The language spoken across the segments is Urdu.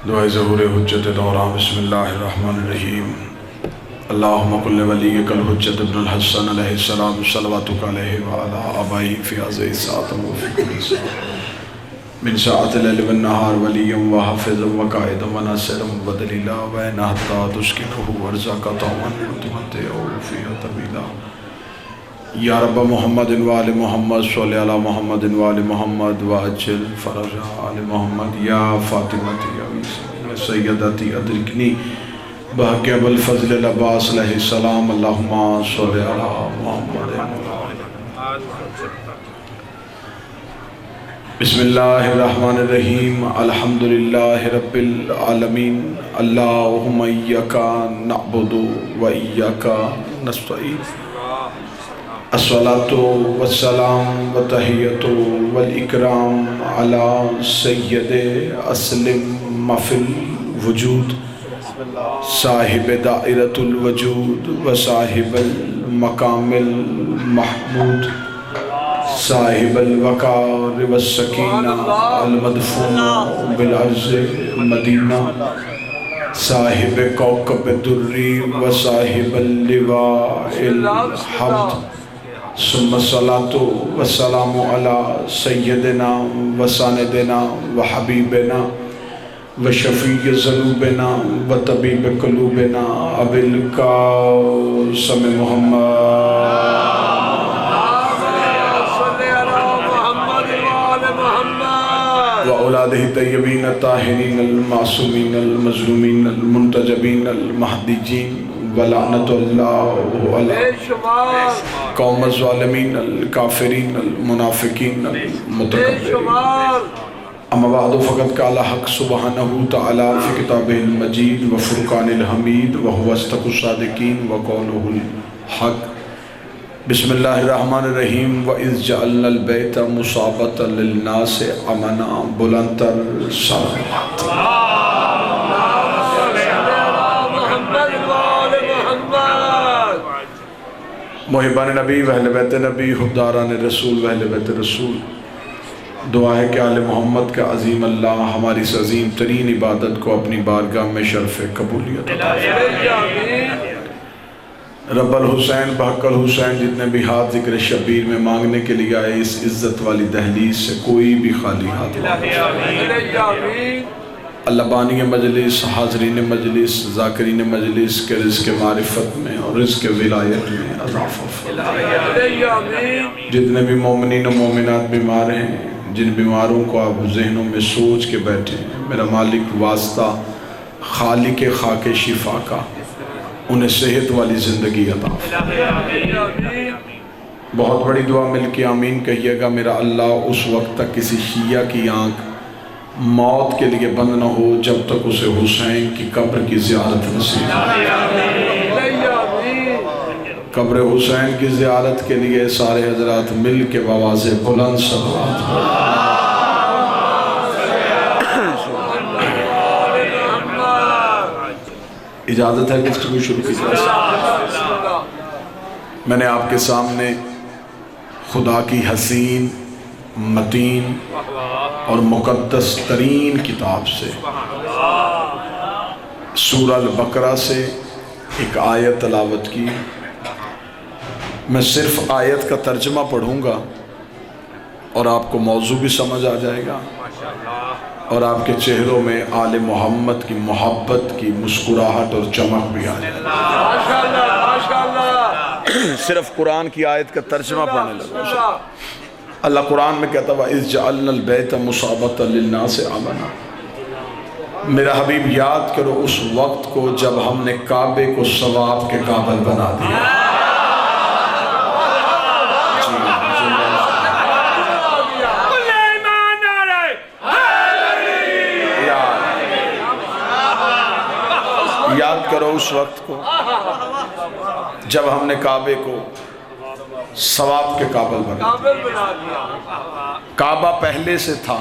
دعائے ظہور حجت دوران بسم اللہ الرحمن الرحیم اللہم کل ولیک الحجت ابن الحسن علیہ السلام صلواتک علیہ وعلا آبائی فی عزی ساتم وفی کل ساتم من ساعت اللیل والنہار ولیم وحافظم وقائدم وناصرم ودلیلہ وینہتا تسکنہ ورزاکا طومن وتمتعو فی طویلہ یا رب محمد وآل محمد صلی علی محمد وآل محمد واجل فرج آل محمد یا فاطمتی یا سیدتی ادرکنی بحق ابو الفضل العباس علیہ السلام اللہم صلی علی محمد بسم اللہ الرحمن الرحیم الحمدللہ رب العالمین اللہم ایاکا نعبد و ایاکا نستعین الصلاة والسلام والتحیة والإکرام علی سید اسلم مفی الوجود صاحب دائرۃ الوجود و صاحب المقام المحمود صاحب الوقار والسکینہ المدفون بالعرض مدینہ صاحب کوكب الدری و صاحب اللواء الحمد ثم الصلاة والسلام على سیدنا و ساندنا و حبیبنا و شفیع ذنوبنا و طبیب قلوبنا ابی القاسم محمد و اولادہ طیبین الطاہرین المعصومین المظلومین المنتجبین المہدیجین ولعنت اللہ علی قوم الظالمین الکافرین المنافقین المتکبرین اما بعد فقد قال حق سبحانہ تعالی فی کتابہ المجید و فرقان الحمید و هو اصدق الصادقین و قولہ الحق بسم اللہ الرحمن الرحیم وَإِذْ جَعَلْنَا الْبَيْتَ مُصَابَةً لِلنَّاسِ أَمَنًا بُلَندَ الصَّلَوَاتِ محبان نبی و اہل بیت نبی حبداران رسول و اہل بیت رسول دعا ہے کہ آل محمد کا عظیم اللہ ہماری اس عظیم ترین عبادت کو اپنی بارگاہ میں شرف قبولیت عطا فرمائے۔ رب الحسین بحق الحسین جتنے بھی ہاتھ ذکر شبیر میں مانگنے کے لیے آئے اس عزت والی دہلیز سے کوئی بھی خالی ہاتھ اللہ بانی مجلس حاضرین مجلس ذاکرین مجلس کے رزق معرفت میں اور رزق ولایت میں اضافہ فرمائے۔ جتنے بھی مومنین و مومنات بیمار ہیں جن بیماروں کو آپ ذہنوں میں سوچ کے بیٹھے ہیں میرا مالک واسطہ خالق خاک شفا کا انہیں صحت والی زندگی عطا فرمائے۔ بہت بڑی دعا مل کے آمین کہیے گا میرا اللہ اس وقت تک کسی شیعہ کی آنکھ موت کے لیے بند نہ ہو جب تک اسے حسین کی قبر کی زیارت نصیب قبر حسین کی زیارت کے لیے سارے حضرات مل کے بآواز بلند صلوات اجازت ہے کس کو شروع کی جائے۔ میں نے آپ کے سامنے خدا کی حسین متین اور مقدس ترین کتاب سے سورہ البقرہ سے ایک آیت تلاوت کی۔ میں صرف آیت کا ترجمہ پڑھوں گا اور آپ کو موضوع بھی سمجھ آ جائے گا اور آپ کے چہروں میں آل محمد کی محبت کی مسکراہٹ اور چمک بھی آ جائے گا۔ صرف قرآن کی آیت کا ترجمہ پڑھنے لگا۔ اللہ قرآن میں کہتا ہوا اِذْ جَعَلْنَا الْبَيْتَ مُصَابَةً لِلنَّاسِ آمَنًا۔ میرا حبیب یاد کرو اس وقت کو جب ہم نے کعبے کو ثواب کے قابل بنا دیا۔ یاد کرو اس وقت کو جب ہم نے کعبے کو ثواب کے قابل بنا دیا۔ کعبہ پہلے سے تھا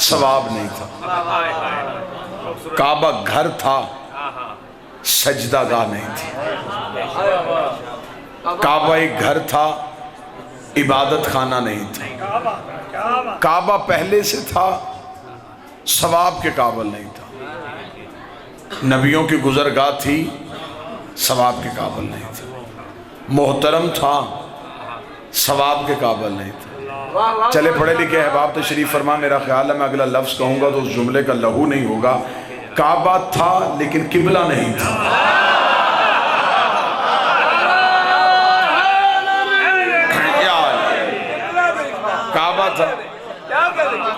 ثواب نہیں تھا۔ کعبہ گھر تھا سجدہ گاہ نہیں تھی۔ کعبہ ایک گھر تھا عبادت خانہ نہیں تھا۔ کعبہ پہلے سے تھا ثواب کے قابل نہیں تھا، نبیوں کی گزرگاہ تھی، ثواب کے قابل نہیں تھا، محترم تھا، ثواب کے قابل نہیں تھا۔ چلے پڑھے لکھے احباب تشریف فرما، میرا خیال ہے میں اگلا لفظ کہوں گا تو اس جملے کا لہو نہیں ہوگا۔ کعبہ تھا لیکن قبلہ نہیں تھا۔ کعبہ تھا،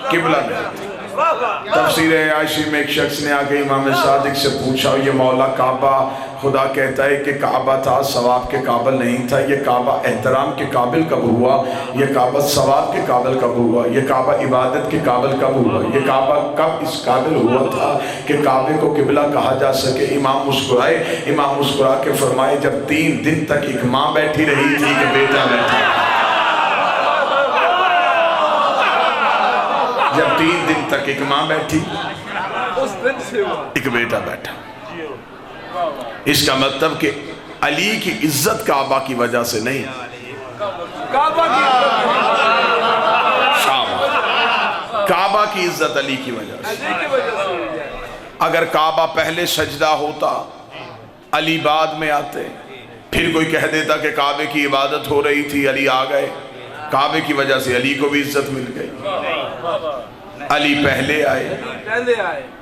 قبلہ نہیں تھا۔ تفسیر عائشی میں ایک شخص نے آگے امام صادق سے پوچھا، یہ مولا کعبہ خدا کہتا ہے کہ کعبہ تھا، ثواب کے قابل نہیں تھا، یہ کعبہ احترام کے قابل کب ہوا؟ یہ کعبہ ثواب کے قابل کب ہوا؟ یہ کعبہ عبادت کے قابل کب ہوا؟ یہ کعبہ کب اس قابل ہوا تھا کہ کعبے کو قبلہ کہا جا سکے؟ امام مسکرائے، امام مسکرا کے فرمائے جب 3 دن تک ایک ماں بیٹھی رہی تھی کہ بیٹا بیٹھا، جب 3 دن تک ایک ماں بیٹھی، ایک بیٹا بیٹھا، اس کا مطلب کہ علی کی عزت کعبہ کی وجہ سے نہیں، کعبہ کی عزت علی کی وجہ سے۔ اگر کعبہ پہلے سجدہ ہوتا، علی بعد میں آتے، پھر کوئی کہہ دیتا کہ کعبے کی عبادت ہو رہی تھی، علی آ گئے، کعبے کی وجہ سے علی کو بھی عزت مل گئی۔ علی پہلے آئے،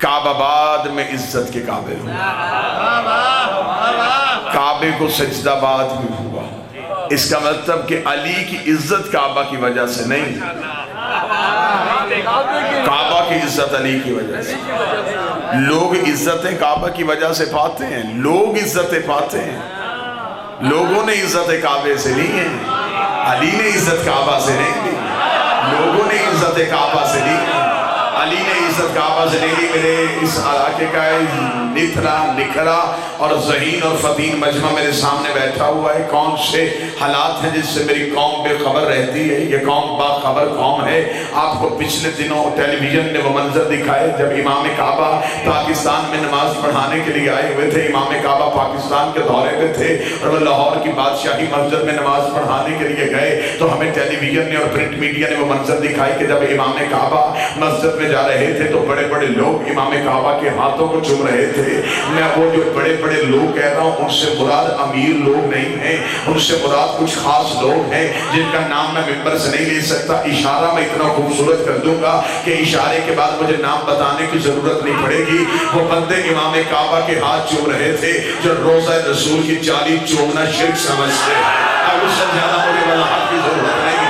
کعبہ بعد میں عزت کے قابل ہوا، کعبے کو سجدہ بعد میں ہوا۔ اس کا مطلب کہ علی کی عزت کعبہ کی وجہ سے نہیں، کعبہ کی عزت علی کی وجہ سے۔ لوگ عزتیں کعبہ کی وجہ سے پاتے ہیں، لوگ عزتیں پاتے ہیں، لوگوں نے عزت کعبے سے لی ہے، علی نے عزت کعبہ سے نہیں لی، لوگوں نے عزت کعبہ سے لی، علی نے عزت کعبہ سے نہیں لی۔ میرے اس علاقے کا نتھرا نکھرا اور ذہین اور فتین مجمع میرے سامنے بیٹھا ہوا ہے۔ کون سے حالات ہیں جس سے میری قوم بے خبر رہتی ہے؟ یہ قوم باخبر قوم ہے۔ آپ کو پچھلے دنوں ٹیلی ویژن نے وہ منظر دکھائے جب امام کعبہ پاکستان میں نماز پڑھانے کے لیے آئے ہوئے تھے، امام کعبہ پاکستان کے دورے پہ تھے اور وہ لاہور کی بادشاہی مسجد میں نماز پڑھانے کے لیے گئے، تو ہمیں ٹیلی ویژن نے اور پرنٹ میڈیا نے وہ منظر دکھائی کہ جب امام کعبہ مسجد میں جا رہے تھے تو بڑے بڑے لوگ امام کعبہ کے ہاتھوں کو چوم رہے تھے۔ میں وہ جو بڑے بڑے لوگ کہہ رہا ہوں ان سے مراد امیر لوگ نہیں ہیں، ان سے مراد کچھ خاص لوگ ہیں جن کا نام میں ممبر سے نہیں لے سکتا۔ اشارہ میں اتنا خوبصورت کر دوں گا کہ اشارے کے بعد مجھے نام بتانے کی ضرورت نہیں پڑے گی۔ وہ بندے امام کعبہ کے ہاتھ چوم رہے تھے جو روضہ رسول کی جالی چومنا شرک سمجھتے ہیں۔ اب اس سے زیادہ مجھے وضاحت کی ضرورت نہیں۔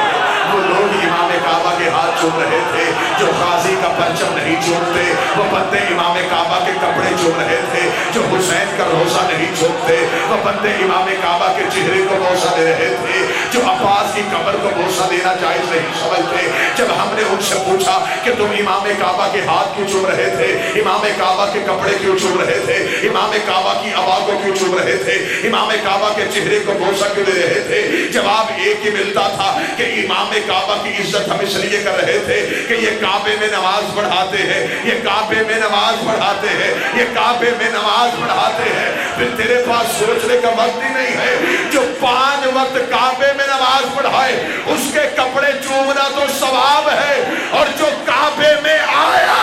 وہ لوگ امام کعبہ کے ہاتھ چوم رہے تھے جو غازی کا پرچم نہیں چومتے، وہ بندے امام کعبہ کے کپڑے چوم رہے تھے جو حسین کا روزہ نہیں چومتے، وہ بندے امام کعبہ کے چہرے کو بوسہ دے رہے تھے جو عباس کی قبر کو بوسہ دینا جائز نہیں سمجھتے۔ جب ہم نے ان سے پوچھا کہ تم امام کعبہ کے ہاتھ کیوں چوم رہے تھے، امام کعبہ کے کپڑے کیوں چوم رہے تھے، امام کعبہ کی عبا کو کیوں چوم رہے تھے، امام کعبہ کے چہرے کو بوسہ کیوں دے رہے تھے، جواب ایک ہی ملتا تھا کہ امام کعبہ کی عزت ہم اس لیے کر رہے تھے کہ یہ کعبے میں نماز پڑھاتے ہیں، یہ کعبے میں نماز پڑھاتے ہیں، یہ کعبے میں نماز پڑھاتے ہیں۔ پھر تیرے پاس سوچنے کا وقت ہی نہیں ہے، جو 5 وقت کعبے میں نماز پڑھائے اس کے کپڑے چومنا تو ثواب ہے، اور جو کعبے میں آیا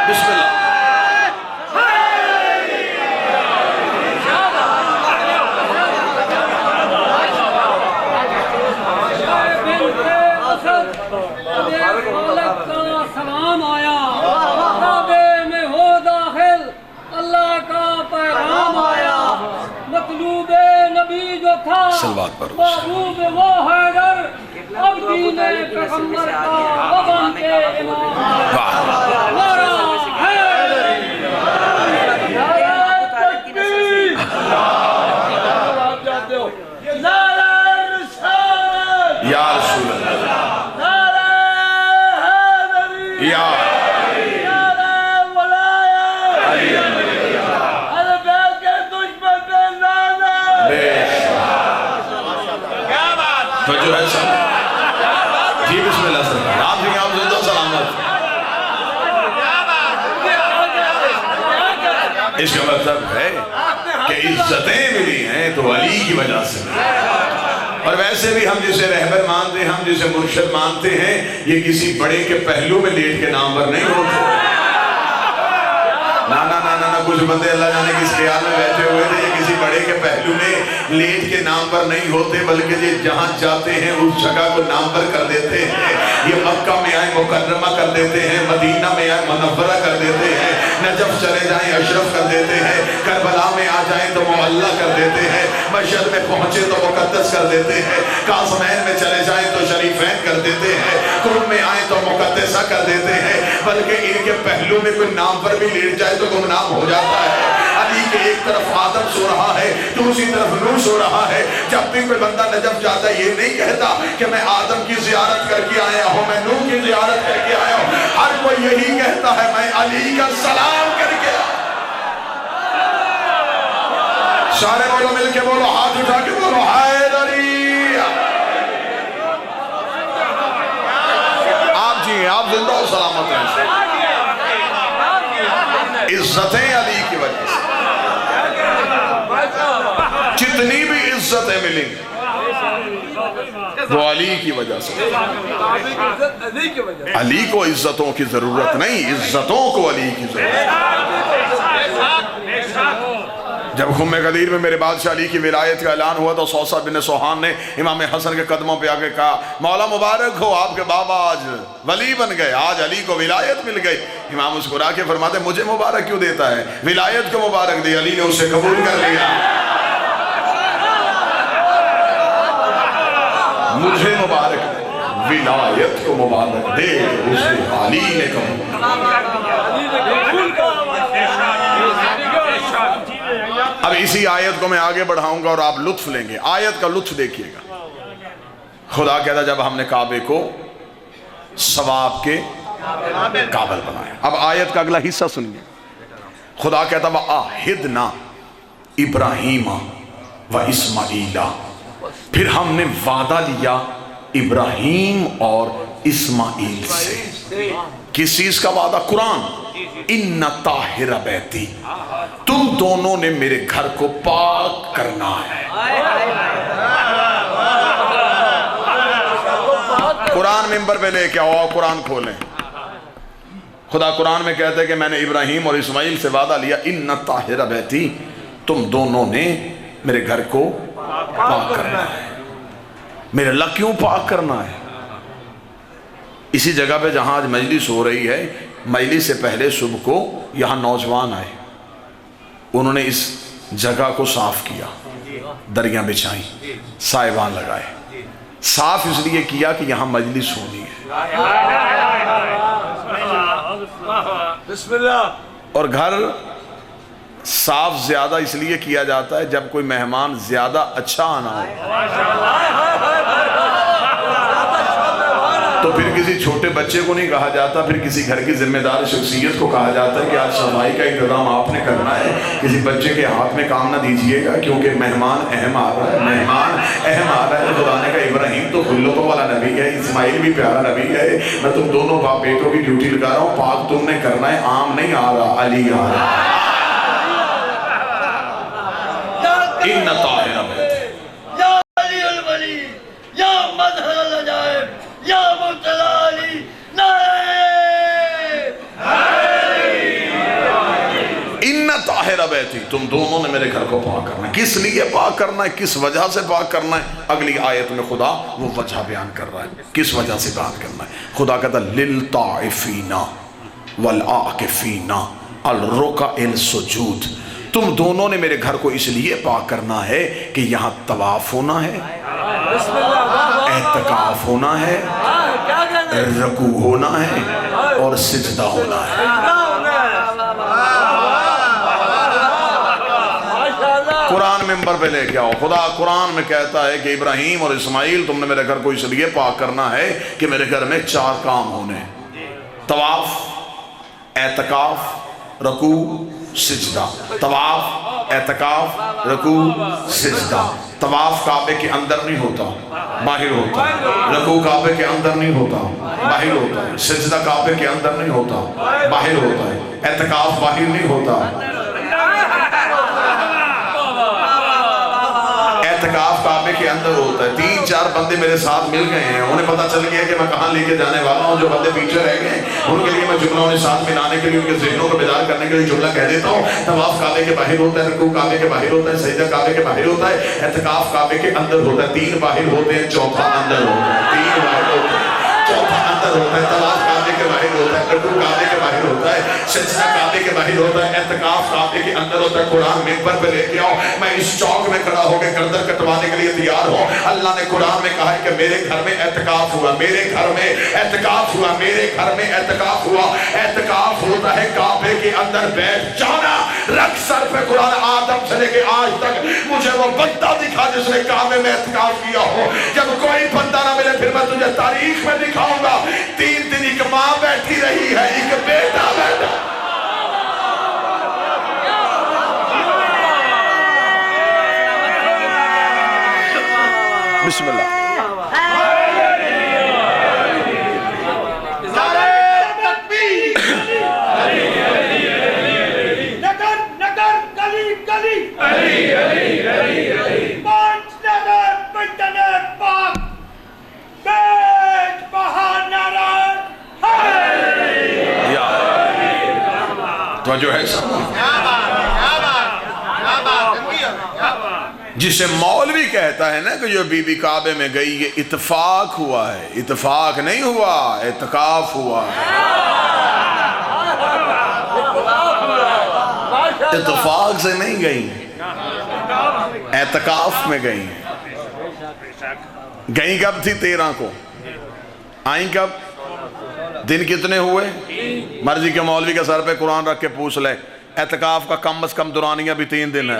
بسم اللہ سلام آیا، کعبے میں ہو داخل، اللہ کا پیغام آیا، مطلوب نبی جو تھا محبوب وہ حیدر، اب دین پیغمبر کا وہ بن کے امام ہمارا حیدر۔ نعرہ تکبیر، آپ جاتے ہو، نعرہ رسالت، یا رسول اللہ، یا تو جو ہے سب جی بسم اللہ سرکار آپ بھی آپ زندہ سلامت۔ اس کا مطلب ہے کہ عزتیں ملی ہیں تو علی کی وجہ سے، اور ویسے بھی ہم جسے رہبر مانتے ہیں، ہم جسے مرشد مانتے ہیں، یہ کسی بڑے کے پہلو میں لیٹ کے نام پر نہیں ہوتے۔ نا نا نا نا کچھ بندے اللہ جانے کس خیال میں بیٹھے ہوئے تھے، یہ کسی بڑے کے پہلو میں لیٹ کے نام پر نہیں ہوتے، بلکہ یہ جہاں جاتے ہیں اس جگہ کو نام پر کر دیتے ہیں۔ یہ مکہ میں آئے مکرمہ کر دیتے ہیں، مدینہ میں آئے منورہ کر دیتے ہیں، نجف چلے جائیں اشرف کر دیتے ہیں، کربلا میں آ جائیں تو معلیٰ کر دیتے ہیں، مشہد میں پہنچے تو مقدس کر دیتے ہیں، قاسمین میں چلے جائیں تو شریفین کر دیتے ہیں، قرب میں آئیں تو مقدسہ کر دیتے ہیں، بلکہ ان کے پہلو میں کوئی نام پر بھی لیٹ جائے تو گمنام ہو جاتا ہے۔ علی کے ایک طرف آدم سو رہا ہے، دوسری طرف نوح سو رہا ہے۔ جب بھی کوئی بندہ نجف جاتا ہے یہ نہیں کہتا کہ میں آدم کی زیارت کر کے آیا ہوں، میں نوح کی زیارت کر کے آیا ہوں، ہر کوئی یہی کہتا ہے میں علی کا سلام کر کے آیا۔ سارے بولو مل کے بولو، ہاتھ اٹھا کے بولو حیدری۔ آپ جی آپ زندہ و سلامت ہیں۔ عزتیں علی کی وجہ سے، جتنی بھی عزتیں ملیں وہ علی کی وجہ سے۔ علی کو عزتوں کی ضرورت نہیں، عزتوں کو علی کی ضرورت۔ جب خم غدیر میں میرے بادشاہ علی کی ولایت کا اعلان ہوا تو صوصہ بن سوحان نے امام حسن کے قدموں پہ آگے کہا مولا مبارک ہو، آپ کے بابا آج ولی بن گئے، آج علی کو ولایت مل گئی۔ امام مسکرا کے فرماتے مجھے مبارک کیوں دیتا ہے، ولایت کو مبارک دی، علی نے اسے قبول کر لیا۔ مجھے مبارک دے، ولایت کو مبارک دے، اسے علی نے قبول کر لیا۔ اب اسی آیت کو میں آگے بڑھاؤں گا اور آپ لطف لیں گے، آیت کا لطف دیکھیے گا۔ خدا کہتا جب ہم نے کعبے کو ثواب کے قابل بنایا۔ اب آیت کا اگلا حصہ سنیے، خدا کہتا وَآہِدْنَا ابراہیم وَإِسْمَعِيلَ، پھر ہم نے وعدہ لیا ابراہیم اور اسماعیل سے۔ کس چیز کا وعدہ؟ قرآن، اِنَّ طَاہِرَ بَیْتِی، تم دونوں نے میرے گھر کو پاک کرنا ہے۔ قرآن ممبر پہ لے کے آؤ، قرآن کھولیں۔ خدا قرآن میں کہتے ہیں کہ میں نے ابراہیم اور اسماعیل سے وعدہ لیا، اِنَّ طَاہِرَ بَیْتِی، تم دونوں نے میرے گھر کو پاک کرنا ہے۔ میرے اللہ کیوں پاک کرنا ہے؟ اسی جگہ پہ جہاں آج مجلس ہو رہی ہے، مجلس سے پہلے صبح کو یہاں نوجوان آئے، انہوں نے اس جگہ کو صاف کیا، دریاں بچھائیں، سائبان لگائے۔ صاف اس لیے کیا کہ یہاں مجلس ہونی ہے، بسم اللہ۔ اور گھر صاف زیادہ اس لیے کیا جاتا ہے جب کوئی مہمان زیادہ اچھا آنا ہو تو پھر کسی چھوٹے بچے کو نہیں کہا جاتا، پھر کسی گھر کی ذمہ دار شخصیت کو کہا جاتا ہے کہ آج صفائی کا انتظام آپ نے کرنا ہے، کسی بچے کے ہاتھ میں کام نہ دیجئے گا کیونکہ مہمان اہم آ رہا ہے، مہمان اہم آ رہا ہے۔ خدا نے کہا ابراہیم تو خلتوں والا نبی ہے، اسماعیل بھی پیارا نبی ہے، میں تم دونوں باپ بیٹوں کی ڈیوٹی لگا رہا ہوں، پاک تم نے کرنا ہے، عام نہیں آ رہا، علی آ رہا ہے۔ ان طاہر بیت یا علی الولی، یا مظہر العجائب، یا مبتلا علی، ان طاہر بیتی، تم دونوں نے میرے گھر کو پاک کرنا ہے۔ کس لیے پاک کرنا ہے، کس وجہ سے پاک کرنا ہے؟ اگلی آیت میں خدا وہ وجہ بیان کر رہا ہے کس وجہ سے پاک کرنا ہے۔ خدا کہتا ہے للطائفین والعاکفین الرکع السجود، تم دونوں نے میرے گھر کو اس لیے پاک کرنا ہے کہ یہاں طواف ہونا ہے، اعتکاف ہونا ہے، رکوع ہونا ہے اور سجدہ ہونا ہے۔ قرآن ممبر پہ لے کے آؤ، خدا قرآن میں کہتا ہے کہ ابراہیم اور اسماعیل تم نے میرے گھر کو اس لیے پاک کرنا ہے کہ میرے گھر میں 4 کام ہونے، طواف، اعتکاف، رکوع، سجدہ۔ طواف، اعتکاف، رکوع، سجدہ۔ طواف کعبے کے اندر نہیں ہوتا، باہر ہوتا ہے۔ رکوع کعبے کے اندر نہیں ہوتا، باہر ہوتا ہے۔ سجدہ کعبے کے اندر نہیں ہوتا، باہر ہوتا ہے۔ اعتکاف باہر نہیں ہوتا، اعتکاف کعبے کے اندر ہوتا ہے. 3-4 بندے میرے ساتھ مل گئے ہیں, انہیں پتا چل گیا کہ میں کہاں لے کے جانے والا ہوں. جو بندے پیچھے رہ گئے ان کے لیے میں جملہ انہیں ساتھ ملانے کے لیے, ان کے ذہنوں کو بیدار کرنے کے لیے جملہ کہہ دیتا ہوں. طواف کعبے کے باہر ہوتا ہے, رکوع کعبے کے باہر ہوتا ہے, سجدہ کعبے کے باہر ہوتا ہے, اعتکاف کعبے کے اندر ہوتا ہے. 3 باہر ہوتے ہیں, چوتھا اندر ہوتا ہے. 3 باہر ہوتے ہیں, چوتھا اندر ہوتا ہے. طواف کعبے کے باہر ہوتا ہے, رکوع کعبے کے باہر ہوتا ہے, سجدہ کعبے کے باہر ہوتا ہے, اعتکاف کعبے کے اندر ہوتا ہے. قرآن منبر پہ لے کے آؤ, میں اس چوک میں کھڑا ہو کے گردن کٹوانے کے لیے تیار ہوں. اللہ نے قرآن میں کہا ہے کہ میرے گھر میں اعتکاف ہوا, میرے گھر میں اعتکاف ہوا, میرے گھر میں اعتکاف ہوا. اعتکاف ہوتا ہے کعبے کے اندر بیٹھ جانا. رکھ سر پہ قرآن, آدم سے لے کے آج تک مجھے وہ بندہ دکھا جس نے کعبے میں اعتکاف کیا ہو. جب کوئی بندہ نہ ملے پھر میں تجھے تاریخ میں دکھاؤں گا. 3 دن ایک ماں بیٹھی رہی ہے, ایک بیٹا بیٹھا. بسم اللہ. جو ہے جسے مولوی کہتا ہے نا کہ جو بی بی کعبے میں گئی, یہ اتفاق ہوا ہے. اتفاق نہیں ہوا, اعتکاف ہوا ہے. اتفاق سے نہیں گئی, اعتکاف میں گئی. گئی کب تھی؟ 13 کو. آئیں کب؟ دن کتنے ہوئے؟ مرضی کے مولوی کے سر پہ قرآن رکھ کے پوچھ لے. اعتکاف کا کم از کم دورانیہ بھی 3 دن ہے.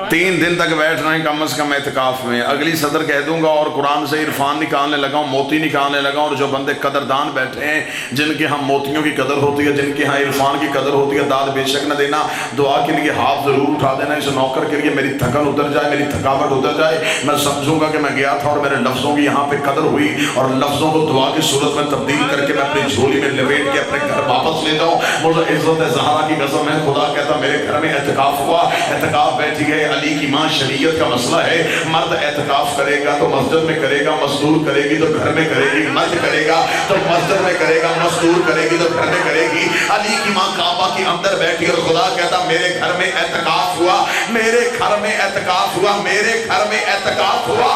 3 دن تک بیٹھنا ہے کم از کم اعتکاف میں. اگلی صدر کہہ دوں گا اور قرآن سے عرفان نکالنے لگا ہوں, موتی نکالنے لگا ہوں. اور جو بندے قدردان بیٹھے ہیں, جن کے ہاں موتیوں کی قدر ہوتی ہے, جن کے ہاں عرفان کی قدر ہوتی ہے, داد بے شک نہ دینا. دعا کے لیے ہاتھ ضرور اٹھا دینا. اس نوکر کے لیے میری تھکن اتر جائے, میری تھکاوٹ اتر جائے, میں سمجھوں گا کہ میں گیا تھا اور میرے لفظوں کی یہاں پہ قدر ہوئی, اور لفظوں کو دعا کی صورت میں تبدیل کر کے میں اپنی جھولی میں لپیٹ کے اپنے گھر واپس لے جاؤں. مجھے عزت زہرا کی قسم ہے, خدا کہتا میرے گھر میں اعتکاف ہوا. اعتکاف بیٹھی گئے. علی کی ماں شریعت کا مسئلہ ہے, مرد اعتکاف کرے گا تو مسجد میں کرے گا, مزدور کرے گی تو گھر میں کرے گی. مرد کرے گا تو مسجد میں کرے گا, مزدور کرے گی تو گھر میں کرے گی. علی کی ماں کعبہ کے اندر بیٹھی اور خدا کہتا میرے گھر میں اعتکاف ہوا, میرے گھر میں اعتکاف ہوا, میرے گھر میں اعتکاف ہوا.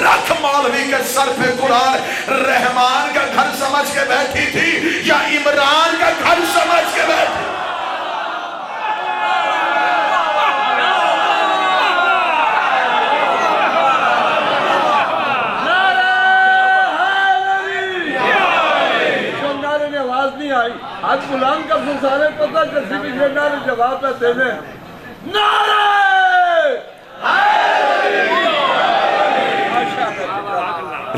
رکھ مولوی کے سر پہ قرآن. رحمان کا گھر سمجھ کے بیٹھی تھی یا عمران کا گھر سمجھ کے بیٹھی؟ آج غلام کا سارے پتہ کسی بھی جنہاں نے جواب ہے دینے. نعرہ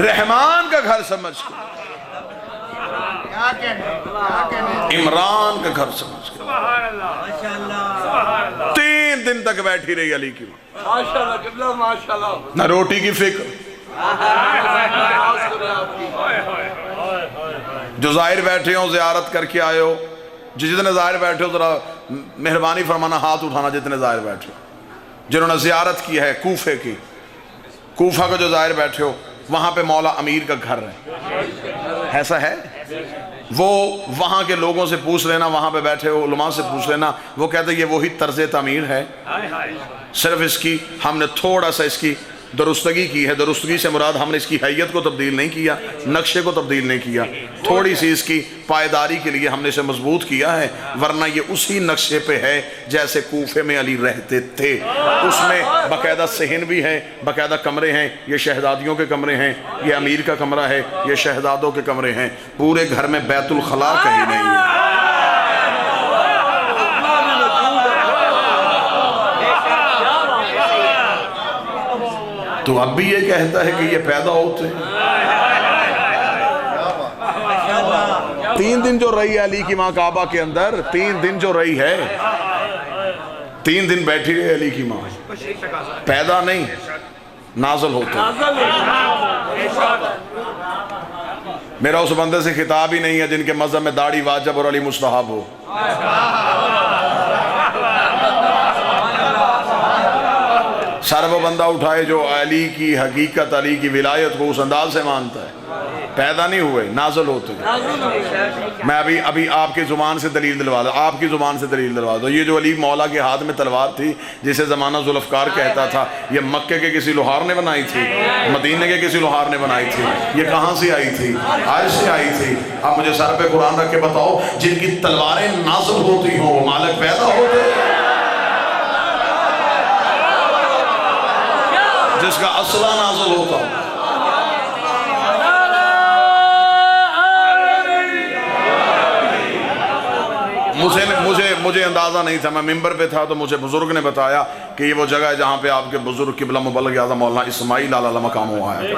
رحمان کا گھر سمجھ کے, عمران کا گھر سمجھ کے 3 دن تک بیٹھی رہی علی کی ماں. ماشاءاللہ نہ روٹی کی فکر. جو ظاہر بیٹھے ہوں زیارت کر کے آئے ہو, جتنے ظاہر بیٹھے ہو ذرا مہربانی فرمانا ہاتھ اٹھانا. جتنے ظاہر بیٹھے ہو, جنہوں نے زیارت کی ہے کوفے کی, کوفہ کا جو ظاہر بیٹھے ہو, وہاں پہ مولا امیر کا گھر ہے. ایسا ہے, وہ وہاں کے لوگوں سے پوچھ لینا, وہاں پہ بیٹھے ہو علماء سے پوچھ لینا, وہ کہتے ہیں یہ وہی طرز تعمیر ہے, صرف اس کی ہم نے تھوڑا سا اس کی درستگی کی ہے. درستگی سے مراد ہم نے اس کی حیت کو تبدیل نہیں کیا, نقشے کو تبدیل نہیں کیا, تھوڑی سی اس کی پائیداری کے لیے ہم نے اسے مضبوط کیا ہے, ورنہ یہ اسی نقشے پہ ہے جیسے کوفے میں علی رہتے تھے. اس میں باقاعدہ صحن بھی ہے, باقاعدہ کمرے ہیں. یہ شہزادیوں کے کمرے ہیں, یہ امیر کا کمرہ ہے, یہ شہزادوں کے کمرے ہیں. پورے گھر میں بیت الخلا کہیں نہیں ہے. تو اب بھی یہ کہتا ہے کہ یہ پیدا ہوتے ہیں. 3 دن جو رہی ہے علی کی ماں کعبہ کے اندر, 3 دن جو رہی ہے, 3 دن بیٹھی رہی علی کی ماں. پیدا نہیں, نازل ہوتے. میرا اس بندے سے خطاب ہی نہیں ہے جن کے مذہب میں داڑھی واجب اور علی مستحب ہو. سر وہ بندہ اٹھائے جو علی کی حقیقت، علی کی ولایت کو اس انداز سے مانتا ہے. پیدا نہیں ہوئے، نازل ہوتے ہیں. میں ابھی آپ کی زبان سے دلیل دلوا دوں، آپ کی زبان سے دلیل دلوا دوں. یہ جو علی مولا کے ہاتھ میں تلوار تھی جسے زمانہ ذوالفقار کہتا تھا، یہ مکے کے کسی لوہار نے بنائی تھی؟ مدینے کے کسی لوہار نے بنائی تھی؟ یہ کہاں سے آئی تھی؟ عرش سے آئی تھی. آپ مجھے سر پہ قرآن رکھ کے بتاؤ جن کی تلواریں نازل ہوتی ہوں وہ مالک پیدا ہوتے ہیں؟ جس کا اسلحہ نازل ہوتا ہوں. مجھے اندازہ نہیں تھا، میں ممبر پہ تھا تو مجھے بزرگ نے بتایا کہ یہ وہ جگہ ہے جہاں پہ آپ کے بزرگ قبلہ مبلغ اعظم مولانا اسماعیل علیہ مقام ہوا ہے.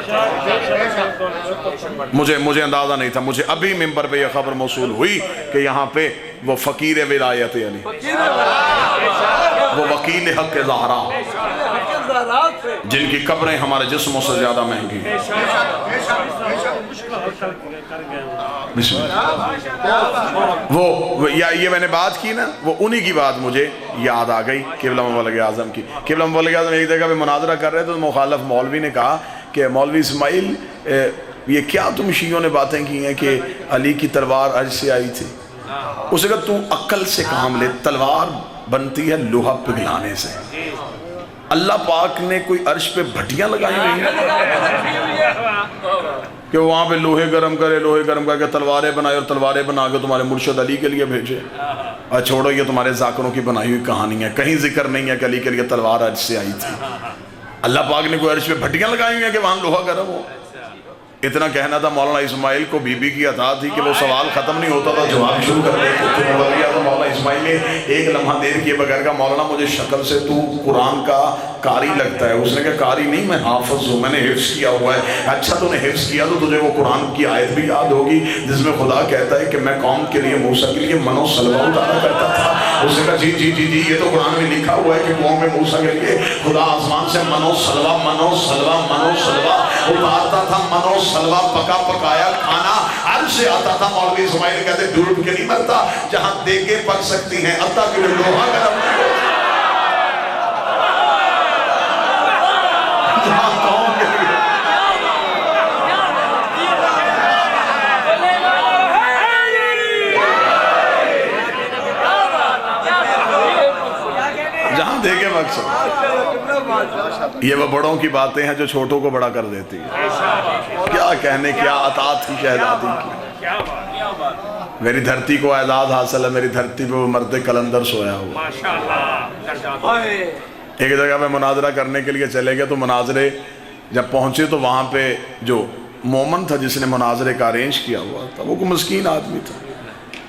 مجھے اندازہ نہیں تھا. مجھے ابھی ممبر پہ یہ خبر موصول ہوئی کہ یہاں پہ وہ فقیر ولایت علی، وہ وکیل حق زہرا، جن کی قبریں ہمارے جسموں سے زیادہ مہنگی. بسم اللہ. وہ یہ میں نے بات کی نا، وہ انہی کی بات مجھے یاد آ گئی قبلہ مبلغ اعظم کی. قبلہ مبلغ اعظم ایک جگہ پہ مناظرہ کر رہے تھے تو مخالف مولوی نے کہا کہ مولوی اسماعیل یہ کیا تم شیعوں نے باتیں کی ہیں کہ علی کی تلوار عرش سے آئی تھی؟ اسے کہا تو عقل سے کام لے، تلوار بنتی ہے لوہا پگھلانے سے. اللہ پاک نے کوئی عرش پہ بھٹیاں لگائی ہوئی ہیں کہ وہاں پہ لوہے گرم کر کے تلواریں بنائے اور تلواریں بنا کے تمہارے مرشد علی کے لیے بھیجے؟ چھوڑو، یہ تمہارے ذاکروں کی بنائی ہوئی کہانی ہے. کہیں ذکر نہیں ہے کہ علی کے لیے تلوار عرش سے آئی تھی. اللہ پاک نے کوئی عرش پہ بھٹیاں لگائی ہوئی ہیں کہ وہاں لوہا گرم ہو. اتنا کہنا تھا مولانا اسماعیل کو بی بی کی عطا تھی کہ وہ سوال ختم نہیں ہوتا تھا جواب شروع کر دیتے تھے. تو مولانا اسماعیل نے ایک لمحہ دیر کیے بغیر کہا مولانا مجھے شکل سے تو قرآن کا قاری لگتا ہے. اس نے کہا قاری نہیں، میں حافظ ہوں، میں نے حفظ کیا ہوا ہے. اچھا تو نے حفظ کیا تو تجھے وہ قرآن کی آیت بھی یاد ہوگی جس میں خدا کہتا ہے کہ میں قوم کے لیے موسیٰ کے لیے منو سلوہ اتارا کرتا تھا. اس نے کہا جی یہ تو قرآن میں لکھا ہوا ہے کہ قوم میں موسیٰ کے لیے خدا آسمان سے منو سلوہ اتارتا تھا. منو سلوہ پکا پکایا کھانا عرش سے آتا تھا. مولوی اسماعیل کہتے ڈوب کے نہیں مرتا، جہاں دیگیں پک سکتی ہیں اللہ کے لیے لوہا گرم نہیں ہوتا. دیکھیں مقصد یہ وہ بڑوں کی باتیں ہیں جو چھوٹوں کو بڑا کر دیتی ہیں. کیا کہنے، کیا عطا تھی شہزادی کی. میری دھرتی کو اعزاز حاصل ہے، میری دھرتی پہ وہ مرد کلندر سویا ہوا. ایک جگہ پہ مناظرہ کرنے کے لیے چلے گئے تو مناظرے جب پہنچے تو وہاں پہ جو مومن تھا جس نے مناظرے کا ارینج کیا ہوا تھا وہ کوئی مسکین آدمی تھا.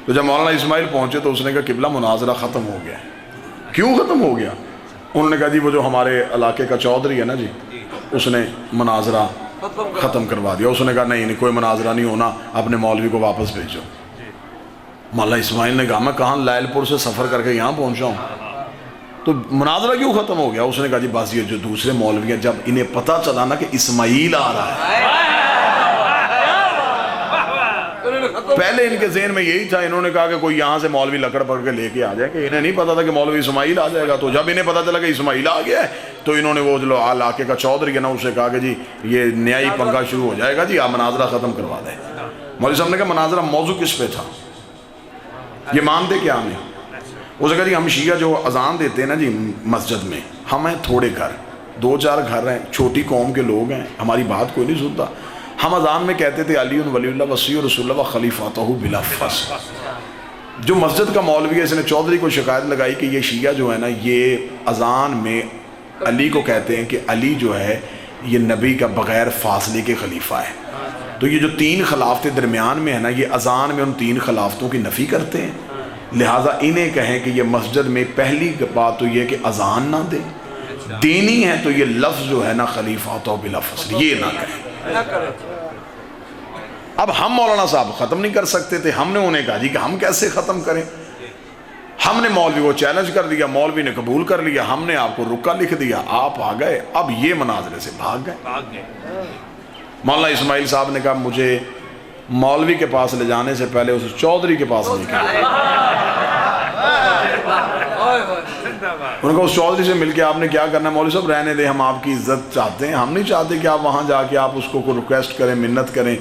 تو جب مولانا اسماعیل پہنچے تو اس نے کہا قبلہ مناظرہ ختم ہو گیا. کیوں ختم ہو گیا؟ انہوں نے کہا جی وہ جو ہمارے علاقے کا چودھری ہے نا جی، اس نے مناظرہ ختم کروا دیا. اس نے کہا نہیں کوئی مناظرہ نہیں ہونا، اپنے مولوی کو واپس بھیجو. مولانا اسماعیل نے کہا میں کہاں لائل پور سے سفر کر کے یہاں پہنچا ہوں، تو مناظرہ کیوں ختم ہو گیا؟ اس نے کہا جی بس یہ جو دوسرے مولوی ہیں جب انہیں پتہ چلا نا کہ اسماعیل آ رہا ہے، پہلے ان کے ذہن میں یہی تھا، انہوں نے کہا کہ کوئی یہاں سے مولوی لکڑ پکڑ کے لے کے آ جائے، کہ انہیں نہیں پتا تھا کہ مولوی اسماعیل آ جائے گا. تو جب انہیں پتا چلا کہ اسماعیل آ گیا ہے تو انہوں نے وہ جو علاقے کا چودھری ہے نا اسے کہا کہ جی یہ نیائی پنگا شروع ہو جائے گا جی، آپ مناظرہ ختم کروا دیں. مولوی صاحب نے کہا مناظرہ موضوع کس پہ تھا، یہ مانتے کیا ہمیں؟ اسے کہا جی ہم شیعہ جو اذان دیتے ہیں نا جی مسجد میں، ہم ہیں تھوڑے گھر، 2-4 گھر ہیں، چھوٹی قوم کے لوگ ہیں، ہماری بات کوئی نہیں سنتا. ہم اذان میں کہتے تھے علی ولی اللہ وصی رسول اللہ خلیفاتہ بلا فصل. جو مسجد کا مولوی ہے اس نے چودھری کو شکایت لگائی کہ یہ شیعہ جو ہے نا یہ اذان میں علی کو کہتے ہیں کہ علی جو ہے یہ نبی کا بغیر فاصلے کے خلیفہ ہے. تو یہ جو 3 خلافتیں درمیان میں ہیں نا، یہ اذان میں ان 3 خلافتوں کی نفی کرتے ہیں. لہٰذا انہیں کہیں کہ یہ مسجد میں پہلی بات تو یہ کہ اذان نہ دیں، دینی ہے تو یہ لفظ جو ہے نا خلیفاتہ بلا فصل یہ نہ کہیں. اب ہم مولانا صاحب ختم نہیں کر سکتے تھے، ہم نے انہیں کہا جی کہ ہم کیسے ختم کریں. ہم نے مولوی کو چیلنج کر دیا، مولوی نے قبول کر لیا، ہم نے آپ کو رکا لکھ دیا، آپ آ گئے. اب یہ مناظرے سے بھاگ گئے. مولانا اسماعیل صاحب نے کہا مجھے مولوی کے پاس لے جانے سے پہلے اس چودھری کے پاس لے کے انہوں نے کہا اس چودھری سے مل کے آپ نے کیا کرنا ہے؟ مولوی صاحب رہنے دیں، ہم آپ کی عزت چاہتے ہیں، ہم نہیں چاہتے کہ آپ وہاں جا کے آپ اس کو کوئی ریکویسٹ کریں، منت کریں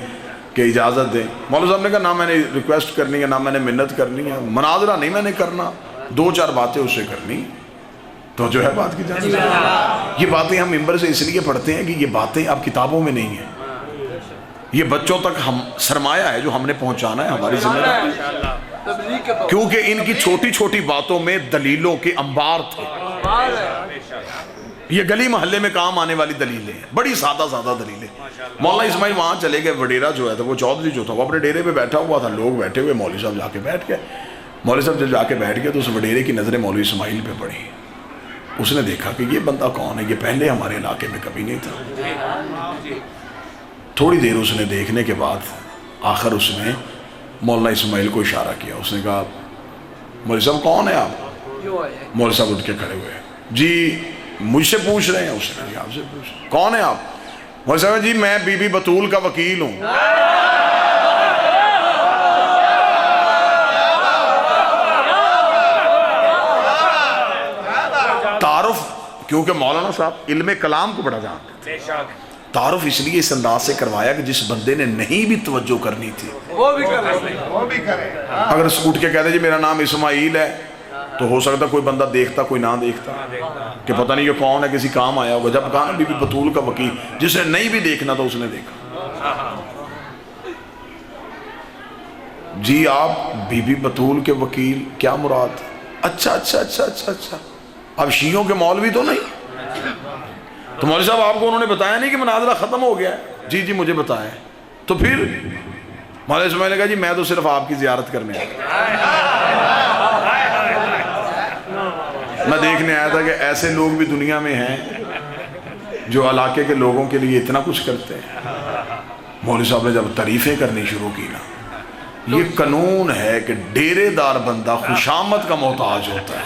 کہ اجازت دیں۔ مولوی صاحب نے کہا نہ میں نے ریکویسٹ کرنی ہے، نہ میں نے منت کرنی ہے، مناظرہ نہیں میں نے کرنا، 2-4 باتیں اس سے کرنی تو جو ہے بات کی جانب۔ یہ باتیں ہم ممبر سے اس لیے پڑھتے ہیں کہ یہ باتیں اب کتابوں میں نہیں ہیں، یہ بچوں تک ہم سرمایہ ہے جو ہم نے پہنچانا ہے، ہماری ذمہ داری، کیونکہ ان کی چھوٹی چھوٹی باتوں میں دلیلوں کے انبار تھے۔ یہ گلی محلے میں کام آنے والی دلیلیں ہیں، بڑی سادہ سادہ دلیلیں۔ مولانا اسماعیل وہاں چلے گئے، وڈیرا جو ہے وہ چودھری جو تھا وہ اپنے ڈیرے پہ بیٹھا ہوا تھا، لوگ بیٹھے ہوئے، مولوی صاحب جا کے بیٹھ گئے۔ مولوی صاحب جب جا کے بیٹھ گئے تو اس وڈیرے کی نظریں مولوی اسماعیل پہ پڑی۔ اس نے دیکھا کہ یہ بندہ کون ہے، یہ پہلے ہمارے علاقے میں کبھی نہیں تھا۔ تھوڑی دیر اس نے دیکھنے کے بعد آخر اس نے مولانا اسماعیل کو اشارہ کیا، اس نے کہا مولوی صاحب کون ہے آپ؟ مولوی صاحب اٹھ کے کھڑے ہوئے، جی مجھ سے پوچھ رہے ہیں؟ اس نے کہا آپ سے پوچھ رہے ہیں، کون ہے آپ؟ مولوی صاحب جی میں بی بی بطول کا وکیل ہوں۔ تعارف، کیونکہ مولانا صاحب علم کلام کو بڑا جانتے تھے، تعارف اس لیے اس انداز سے کروایا کہ جس بندے نے نہیں بھی توجہ کرنی تھی وہ بھی کرے۔ اگر اٹھ کے کہتے جی میرا نام اسماعیل ہے تو ہو سکتا کوئی بندہ دیکھتا کوئی نہ دیکھتا کہ پتہ نہیں یہ کون ہے، کسی کام آیا ہوگا۔ جب کہا نا بی بی بطول کا وکیل، جس نے نہیں بھی دیکھنا تھا اس نے دیکھا۔ جی آپ بی بی بطول کے وکیل، کیا مراد؟ اچھا اچھا اچھا اچھا اچھا، اب شیعوں کے مولوی تو نہیں؟ تو مولوی صاحب آپ کو انہوں نے بتایا نہیں کہ مناظرہ ختم ہو گیا ہے؟ جی جی مجھے بتایا۔ تو پھر مولانا اسماعیل نے کہا جی میں تو صرف آپ کی زیارت کرنے آیا، میں دیکھنے آیا تھا کہ ایسے لوگ بھی دنیا میں ہیں جو علاقے کے لوگوں کے لیے اتنا کچھ کرتے ہیں۔ مولوی صاحب نے جب تعریفیں کرنی شروع کی نا، یہ قانون ہے کہ ڈیرے دار بندہ خوشامد کا محتاج ہوتا ہے۔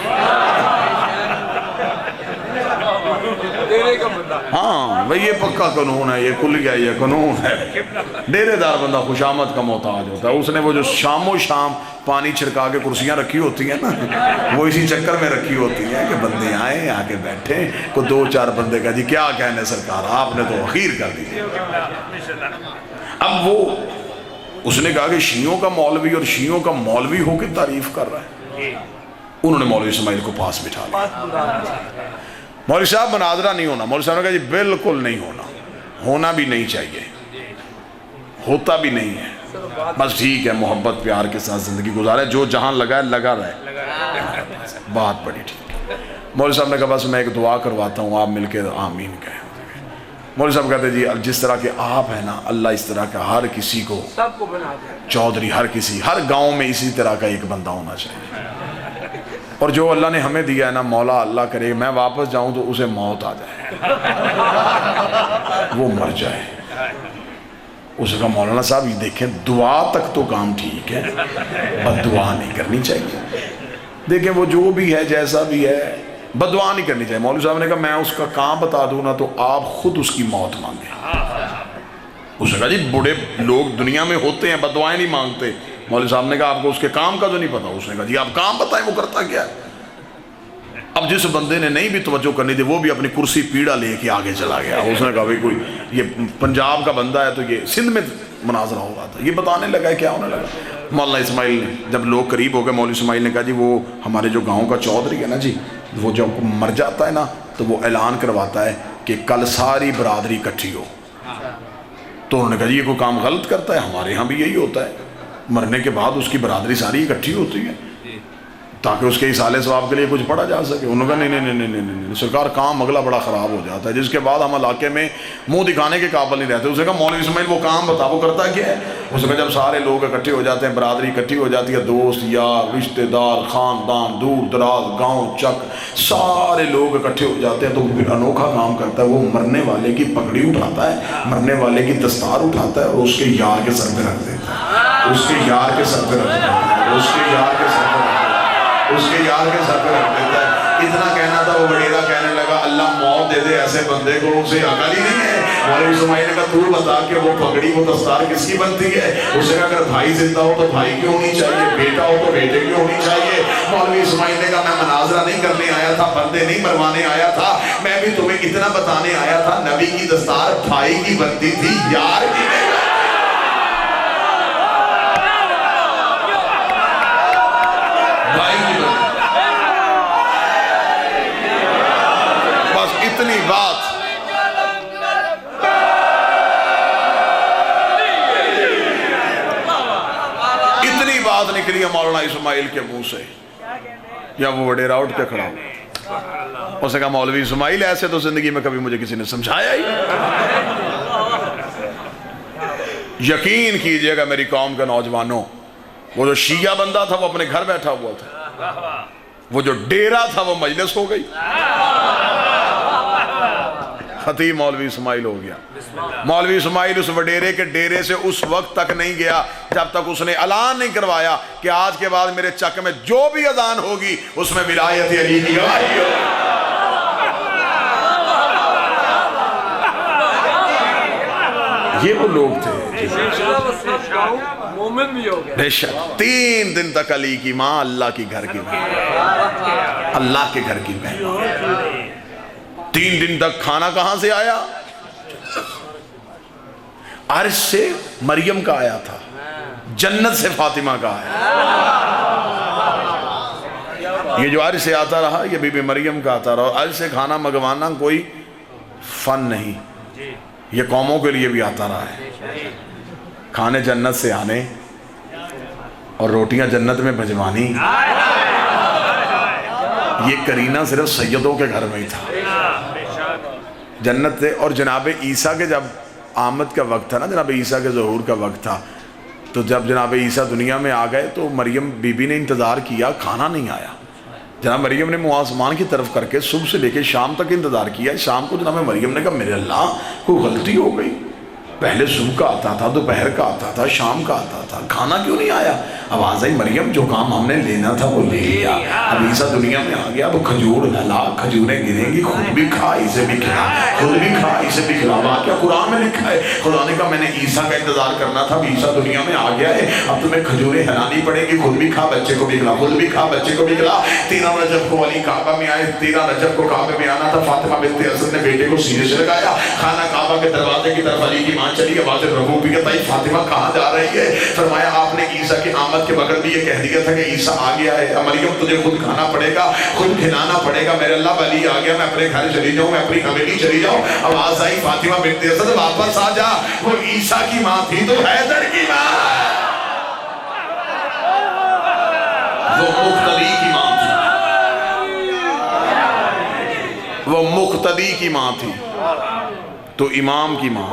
ہاں بھئی یہ پکا قانون ہے، یہ کھل گیا، یہ قانون ہے، ڈیرے دار بندہ خوشامد کا محتاج ہوتا ہے۔ اس نے وہ جو شام و شام پانی چھڑکا کے کرسیاں رکھی ہوتی ہیں نا، وہ اسی چکر میں رکھی ہوتی ہیں کہ بندے آئیں آ کے بیٹھیں، کو 2-4 بندے کا جی کیا کہنے سرکار آپ نے تو اخیر کر دی۔ اب وہ اس نے کہا کہ شیعوں کا مولوی اور شیعوں کا مولوی ہو کے تعریف کر رہا ہے۔ انہوں نے مولوی اسماعیل کو پاس بٹھا لیا، مولوی صاحب مناظرہ نہیں ہونا۔ مولوی صاحب نے کہا جی بالکل نہیں ہونا، ہونا بھی نہیں چاہیے، ہوتا بھی نہیں ہے، بس ٹھیک ہے محبت پیار کے ساتھ زندگی گزارے، جو جہاں لگا ہے لگا رہے، بات بڑی ٹھیک ہے۔ مولوی صاحب نے کہا بس میں ایک دعا کرواتا ہوں، آپ مل کے آمین کہیں۔ مولوی صاحب کہتے جی جس طرح کے آپ ہیں نا، اللہ اس طرح کا ہر کسی کو، سب کو بنا دے، چودھری ہر کسی، ہر گاؤں میں اسی طرح کا ایک بندہ ہونا چاہیے۔ اور جو اللہ نے ہمیں دیا ہے نا، مولا اللہ کرے میں واپس جاؤں تو اسے موت آ جائے، وہ مر جائے۔ اس نے کہا مولانا صاحب یہ دیکھیں دعا تک تو کام ٹھیک ہے، بد دعا نہیں کرنی چاہیے۔ دیکھیں وہ جو بھی ہے جیسا بھی ہے بد دعا نہیں کرنی چاہیے۔ مولوی صاحب نے کہا میں اس کا کام بتا دوں نا تو آپ خود اس کی موت مانگیں۔ اس نے کہا جی بڑے لوگ دنیا میں ہوتے ہیں بد دعائیں نہیں مانگتے۔ مولوی صاحب نے کہا آپ کو اس کے کام کا تو نہیں پتا؟ اس نے کہا جی آپ کام بتائیں وہ کرتا کیا ہے۔ اب جس بندے نے نہیں بھی توجہ کرنی تھی وہ بھی اپنی کرسی پیڑا لے کے آگے چلا گیا۔ اس نے کہا بھائی کوئی یہ پنجاب کا بندہ ہے تو یہ سندھ میں مناظرہ ہو رہا تھا، یہ بتانے لگا ہے کیا ہونے لگا۔ مولانا اسماعیل نے جب لوگ قریب ہو گئے، مولوی اسماعیل نے کہا جی وہ ہمارے جو گاؤں کا چودھری ہے نا جی، وہ جب مر جاتا ہے نا تو وہ اعلان کرواتا ہے کہ کل ساری برادری اکٹھی ہو۔ تو انہوں نے کہا جی یہ کوئی کام غلط کرتا ہے؟ ہمارے ہاں بھی یہی ہوتا ہے، مرنے کے بعد اس کی برادری ساری اکٹھی ہوتی ہے تاکہ اس کے اصالے ثواب کے لیے کچھ پڑھا جا سکے۔ انہوں نے کہا نہیں سرکار کام اگلا بڑا خراب ہو جاتا ہے، جس کے بعد ہم علاقے میں منہ دکھانے کے قابل نہیں رہتے۔ اس نے کہا مولوی اسماعیل وہ کام بتا، وہ کرتا کیا ہے؟ اس نے کہا جب سارے لوگ اکٹھے ہو جاتے ہیں، برادری اکٹھی ہو جاتی ہے، دوست یار رشتہ دار خاندان دور دراز گاؤں چک سارے لوگ اکٹھے ہو جاتے ہیں تو پھر انوکھا کام کرتا ہے، وہ مرنے والے کی پگڑی اٹھاتا ہے، مرنے والے کی دستار اٹھاتا ہے اور اس کے یار کے سر پہ رکھ دیتا ہے، اس کے یار کے سر پہ رکھ دیتا ہے، اس کے یار کے سر پہ رکھ دیتا ہے، اس کے یار کے سر پہ رکھ دیتا ہے۔ اتنا کہنا تھا، وہ وڈیرا کہنے لگا اللہ موت دے دے ایسے بندے کو، اسے عقل ہی نہیں ہے۔ مولوی اسماعیل نے کہا تو بتا کہ وہ پگڑی وہ دستار کس کی بنتی ہے؟ اس نے کہا اگر بھائی زندہ ہو تو بھائی کی ہونی چاہیے، بیٹا ہو تو بیٹے کی ہونی چاہیے۔ مولوی اسماعیل نے کہا میں مناظرہ نہیں کرنے آیا تھا، بندے نہیں مروانے آیا تھا، میں بھی تمہیں اتنا بتانے آیا تھا نبی کی دستار بھائی کی بنتی تھی، یار کی نہیں۔ بھائی کی بنتی، بس اتنی بات۔ اتنی بات نکلی ہے مولانا اسماعیل کے منہ سے، یا وہ وڈیرا اٹھ کے کھڑا ہو، اس نے کہا مولوی اسماعیل ایسے تو زندگی میں کبھی مجھے کسی نے سمجھایا ہی۔ یقین کیجئے گا میری قوم کے نوجوانوں، وہ جو شیعہ بندہ تھا وہ اپنے گھر بیٹھا ہوا تھا، وہ جو ڈیرا تھا وہ مجلس ہو گئی، خطیب مولوی اسماعیل ہو گیا۔ مولوی اسماعیل اس وڈیرے کے ڈیرے سے اس وقت تک نہیں گیا جب تک اس نے اعلان نہیں کروایا کہ آج کے بعد میرے چک میں جو بھی اذان ہوگی اس میں ولایت علی کی گواہی ہو۔ یہ وہ لوگ تھے مومن بھی ہو گئے۔ بے شک 3 دن تک علی کی ماں اللہ کی گھر کی ماں، اللہ کے گھر کی ماں۔ 3 دن تک کھانا کہاں سے آیا؟ عرش سے مریم کا آیا تھا، جنت سے فاطمہ کا آیا۔ یہ جو عرش سے آتا رہا یہ بی بی مریم کا آتا رہا۔ عرش سے کھانا منگوانا کوئی فن نہیں، یہ قوموں کے لیے بھی آتا رہا ہے۔ کھانے جنت سے آنے اور روٹیاں جنت میں بھجوانی، یہ کرینہ صرف سیدوں کے گھر میں ہی تھا جنت سے۔ اور جناب عیسیٰ کے جب آمد کا وقت تھا نا، جناب عیسیٰ کے ظہور کا وقت تھا، تو جب جناب عیسیٰ دنیا میں آ گئے تو مریم بی بی نے انتظار کیا، کھانا نہیں آیا۔ جناب مریم نے منہ آسمان کی طرف کر کے صبح سے لے کے شام تک انتظار کیا۔ شام کو جناب مریم نے کہا میرے اللہ کوئی غلطی ہو گئی، پہلے صبح کا آتا تھا، دوپہر کا آتا تھا، شام کا آتا تھا، کھانا کیوں نہیں آیا؟ آواز آئی مریم جو کام ہم نے لینا تھا وہ لے لیا، اب عیسیٰ دنیا میں آ گیا، اب کھجور لا، کھجوریں گریں گی، خود بھی کھا اسے بھی کھلا، خود بھی کھا اسے بھی کھلا۔ واقعہ قرآن میں لکھا ہے، خدا نے کہا میں نے عیسیٰ کا انتظار کرنا تھا، اب عیسیٰ دنیا میں آ گیا ہے، اب تمہیں کھجوریں ہلانی پڑے گی، خود بھی کھا بچے کو بھی کھلا، خود بھی کھا بچے کو بھی کھلا۔ 13 رجب کو علی کعبہ میں آئے، 13 رجب کو کعبے میں آنا تھا۔ فاطمہ بنت اسد نے بیٹے کو سینے سے لگایا، خانہ کعبہ کے دروازے کی طرف علی کی ماں چلی، آواز ربو بھی کہتا ہے فاطمہ کہاں جا رہی ہے؟ فرمایا آپ نے عیسیٰ کی آمد کے بغیر بھی یہ کہہ دیا تھا کہ عیسیٰ آ گیا ہے، مریم تجھے خود کھانا پڑے گا، خود کھلانا پڑے گا۔ میرے اللہ علی آ گیا، میں اپنے گھر چلی جاؤں، میں اپنی حویلی چلی جاؤں۔ آواز آئی فاطمہ بنت اسد واپس آ جا، وہ عیسیٰ کی ماں تھی تو حیدر کی ماں، وہ مقتدی کی ماں تھی، وہ مقتدی کی ماں تھی، تو امام کی ماں،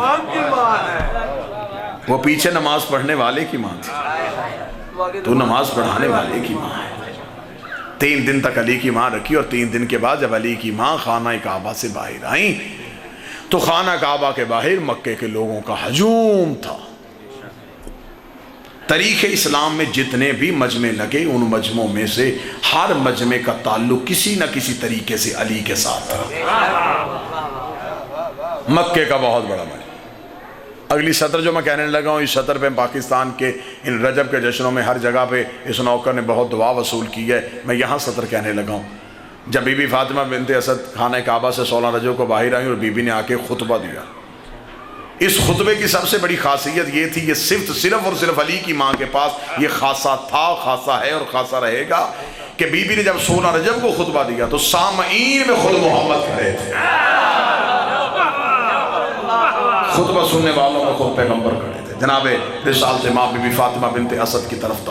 وہ پیچھے نماز پڑھنے والے کی ماں تھی، تو نماز پڑھانے والے کی ماں ہے۔ 3 دن تک علی کی ماں رکھی، اور 3 دن کے بعد جب علی کی ماں خانہ کعبہ سے باہر آئیں تو خانہ کعبہ کے باہر مکے کے لوگوں کا ہجوم تھا۔ تاریخ اسلام میں جتنے بھی مجمع لگے ان مجمعوں میں سے ہر مجمع کا تعلق کسی نہ کسی طریقے سے علی کے ساتھ تھا۔ مکے کا بہت بڑا مجمع۔ اگلی سطر جو میں کہنے لگا ہوں، اس سطر پہ پاکستان کے ان رجب کے جشنوں میں ہر جگہ پہ اس نوکر نے بہت دعا وصول کی ہے، میں یہاں سطر کہنے لگا ہوں۔ جب بی بی فاطمہ بنت اسد خانہ کعبہ سے 16 رجب کو باہر آئیں اور بی بی نے آ کے خطبہ دیا، اس خطبے کی سب سے بڑی خاصیت یہ تھی، یہ صرف اور صرف علی کی ماں کے پاس یہ خاصہ تھا، خاصہ ہے اور خاصہ رہے گا، کہ بی بی نے جب 16 رجب کو خطبہ دیا تو سامعین میں خود محمد کھڑے تھے، خطبہ سننے والوں میں خود پیغمبر کھڑے تھے۔ جناب رسالت ماں بی بی فاطمہ بنت اسد کی طرف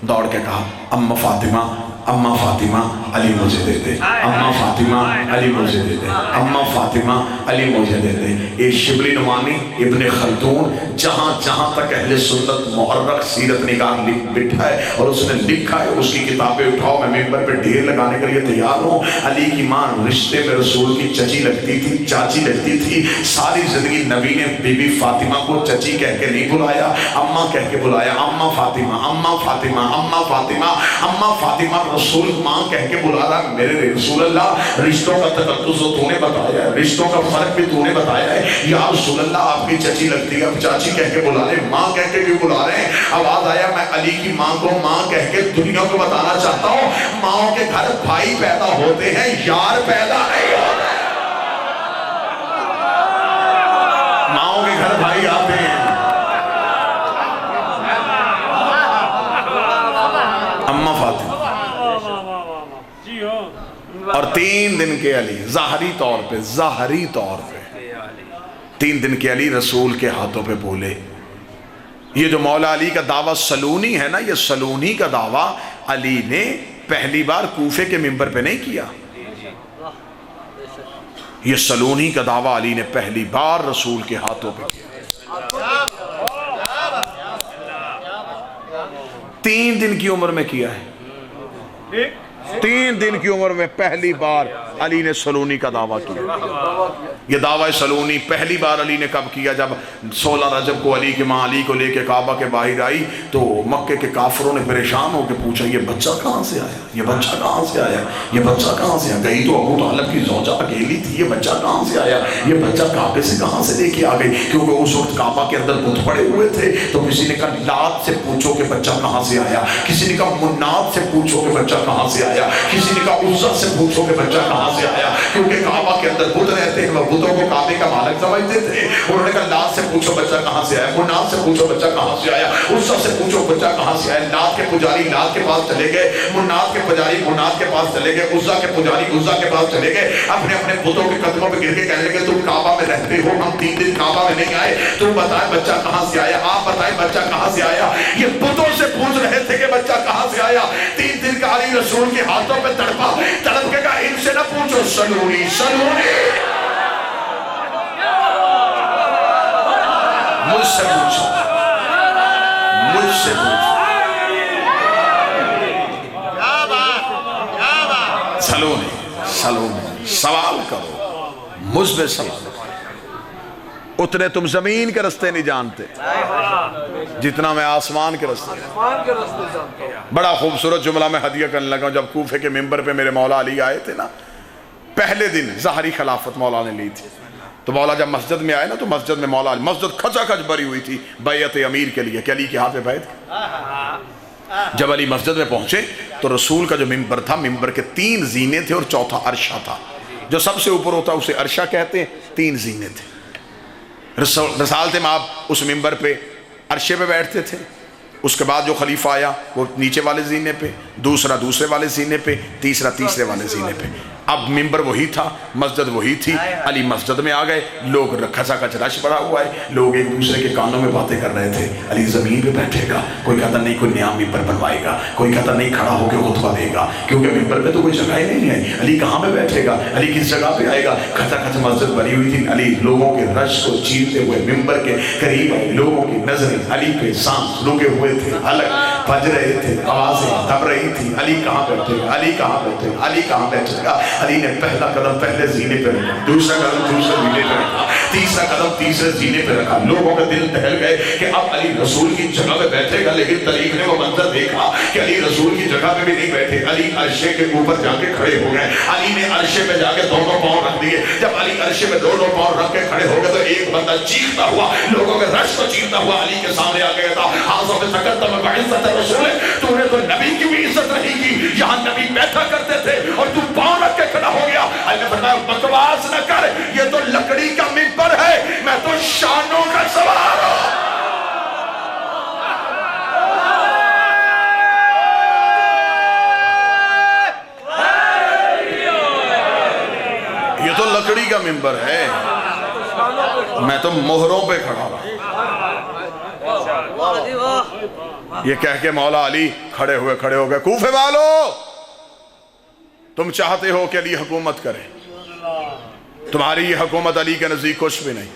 دوڑ کے کہا اماں فاطمہ، اماں فاطمہ علی مجھے دے دے، اماں فاطمہ علی مجھے دے دے، اماں فاطمہ علی مجھے دے دے۔ یہ شبلی نعمانی ابن خلدون جہاں جہاں تک اہل سنت محرک سیرت نگار بٹھا ہے اور اس نے لکھا ہے، اس کی کتابیں اٹھاؤ، میں ممبر پہ ڈھیر لگانے کے لیے تیار ہوں۔ علی کی ماں رشتے میں رسول کی چچی لگتی تھی، چاچی لگتی تھی۔ ساری زندگی نبی نے بی بی فاطمہ کو چچی کہہ کے نہیں بلایا، اماں کہہ کے بلایا، اماں فاطمہ، اماں فاطمہ، اماں فاطمہ، اماں فاطمہ۔ رسول ماں کہہ کے بلا رہا ہے، میرے رسول اللہ رشتوں کا تقدس تو نے بتایا ہے، رشتوں کا فرق بھی تو نے بتایا ہے، یا رسول اللہ آپ کی چچی لگتی ہے، اب چاچی کہہ کے بلا رہے، ماں کہہ کے کیوں بلا رہے ہیں؟ آواز آیا میں علی کی ماں کو ماں کہہ کے دنیا کو بتانا چاہتا ہوں، ماں کے گھر بھائی پیدا ہوتے ہیں، یار پیدا نہیں ہوتے، ماں کے گھر بھائی آتے ہیں۔ اماں فاطمہ اور 3 دن کے علی ظاہری طور پہ 3 دن کے علی رسول کے ہاتھوں پہ بولے۔ یہ جو مولا علی کا دعویٰ سلونی ہے نا، یہ سلونی کا دعویٰ علی نے پہلی بار کوفے کے منبر پہ نہیں کیا، یہ سلونی کا دعویٰ علی نے پہلی بار رسول کے ہاتھوں پہ کیا، 3 دن کی عمر میں کیا ہے، 3 دن کی عمر میں پہلی بار علی نے سلونی کا دعویٰ کیا۔ یہ دعویٰ سلونی پہلی بار علی نے کب کیا؟ جب 16 رجب کو علی کی ماں علی کو لے کے کعبہ کے باہر آئی تو مکے کے کافروں نے پریشان ہو کے پوچھا یہ بچہ کہاں سے آیا، یہ بچہ کہاں سے آیا، یہ بچہ کہاں سے آیا؟ گئی تو ابو طالب کی زوجہ اکیلی تھی، یہ بچہ کہاں سے آیا، یہ بچہ کعبے سے کہاں سے لے کے آ گئی؟ کیونکہ اس وقت کعبہ کے اندر بت پڑے ہوئے تھے، تو کسی نے کہا لات سے پوچھو کہ بچہ کہاں سے آیا، کسی نے کہا منات سے پوچھو کہ بچہ کہاں سے آیا، کسی نے کہا عزت سے پوچھو کہ بچہ کہاں سے آیا، کیونکہ کعبہ کے اندر بت رہتے ہیں، وہ بتوں کو کعبے کا مالک سمجھتے تھے۔ انہوں نے کہا لات سے پوچھو بچہ کہاں سے آیا، منات سے پوچھو بچہ کہاں سے آیا، عزت سے پوچھو بچہ کہاں سے آیا۔ لات کے پجاری لات کے پاس چلے گئے، منات کے پجاری منات کے پاس چلے گئے، عزت کے پجاری عزت کے پاس چلے گئے، اپنے اپنے بتوں کے قدموں پہ گر کے کہنے لگے تم کعبہ میں رہتے ہو، ہم 3 دن کعبہ میں نہیں آئے، تم بتائیں بچہ کہاں سے آیا، آپ بتائیں بچہ کہاں سے آیا۔ یہ بتوں سے پوچھ رہے تھے کہ بچہ کہاں سے آیا۔ 3 دن کا علی رسول کے ہاتھوں پہ تڑپا، تڑپ کے کہا ان سے نہ پوچھو، سلونی سلونی، مجھ سے پوچھو، مجھ سے پوچھو، سلونی سلونی، سوال کرو مجھ میں سوال کرو۔ اتنے تم زمین کے رستے نہیں جانتے جتنا میں آسمان کے رستے جانتا ہوں۔ بڑا خوبصورت جملہ میں ہدیہ کرنے لگا ہوں۔ جب کوفے کے منبر پہ میرے مولا علی آئے تھے نا، پہلے دن ظاہری خلافت مولا نے لی تھی، تو مولا جب مسجد میں آئے نا تو مسجد میں مولا علی، مسجد کھچا کھچ بھری ہوئی تھی بیعت امیر کے لیے کہ علی کے ہاتھ میں بیعت۔ جب علی مسجد میں پہنچے تو رسول کا جو منبر تھا، منبر کے 3 زینے تھے اور چوتھا عرشہ تھا، جو سب سے اوپر ہوتا اسے عرشہ کہتے ہیں، 3 زینے تھے۔ رسالت مآب اس منبر پہ عرشے پہ بیٹھتے تھے، اس کے بعد جو خلیفہ آیا وہ نیچے والے زینے پہ، دوسرا دوسرے والے زینے پہ، تیسرا تیسرے والے زینے پہ۔ اب منبر وہی تھا، مسجد وہی تھی، علی مسجد میں آ گئے، لوگ کھچا کھچ رش بڑا ہوا ہے، لوگ ایک دوسرے کے کانوں میں باتیں کر رہے تھے، علی زمین پہ بیٹھے گا، کوئی کہتا نہیں کوئی نیا ممبر بنوائے گا، کوئی کہتا نہیں کھڑا ہو کے خطبہ دے گا، کیونکہ ممبر پہ تو کوئی جگہ ہی نہیں ہے، علی کہاں پہ بیٹھے گا، علی کس جگہ پہ آئے گا۔ کھچا کھچ مسجد بھری ہوئی تھی، علی لوگوں کے رش کو چیرتے ہوئے ممبر کے قریب آئے، لوگوں کی نظریں علی پہ سانس رکے ہوئے تھے، حلق بج رہے تھے، آوازیں دب رہی تھی، علی کہاں بیٹھے گا، علی کہاں بیٹھے گا، علی کہاں بیٹھے گا۔ علی نے پہلا قدم پہلے زینے پہ رکھا، دوسرا قدم دوسرے زینے پہ رکھا، تیسرا قدم تیسرے زینے پہ رکھا۔ لوگوں کے دل دہل گئے کہ اب علی رسول کی جگہ پہ بیٹھے گا، لیکن طریق نے وہ منظر دیکھا کہ علی رسول کی جگہ پہ بھی نہیں بیٹھے، علی عرشے کے اوپر جا کے کھڑے ہو گئے۔ علی نے عرشے پہ جا کے دونوں پاؤں رکھ دیے۔ جب علی عرشے پہ دونوں پاؤں رکھ کے کھڑے ہو گئے تو ایک بندہ چیختا ہوا، لوگوں کے رش کو چیختا ہوا علی کے سامنے آ گیا تھا، حاضر پہ تقدم بعزت رسول، تو نے تو نبی کی بھی عزت نہیں کی، یہاں نبی بیٹھا کرتے تھے اور تو پاؤں رکھ کے کھڑا ہو گیا۔ علی نے فرمایا بکواس نہ کر، یہ تو لکڑی کا منبر ہے، میں تو شانوں کا سوار ہوں۔ یہ تو لکڑی کا منبر ہے، میں تو مہروں پہ کھڑا رہا۔ یہ کہہ کے مولا علی کھڑے ہو گئے، کوفے والو تم چاہتے ہو کہ علی حکومت کرے، تمہاری یہ حکومت علی کے نزدیک کچھ بھی نہیں،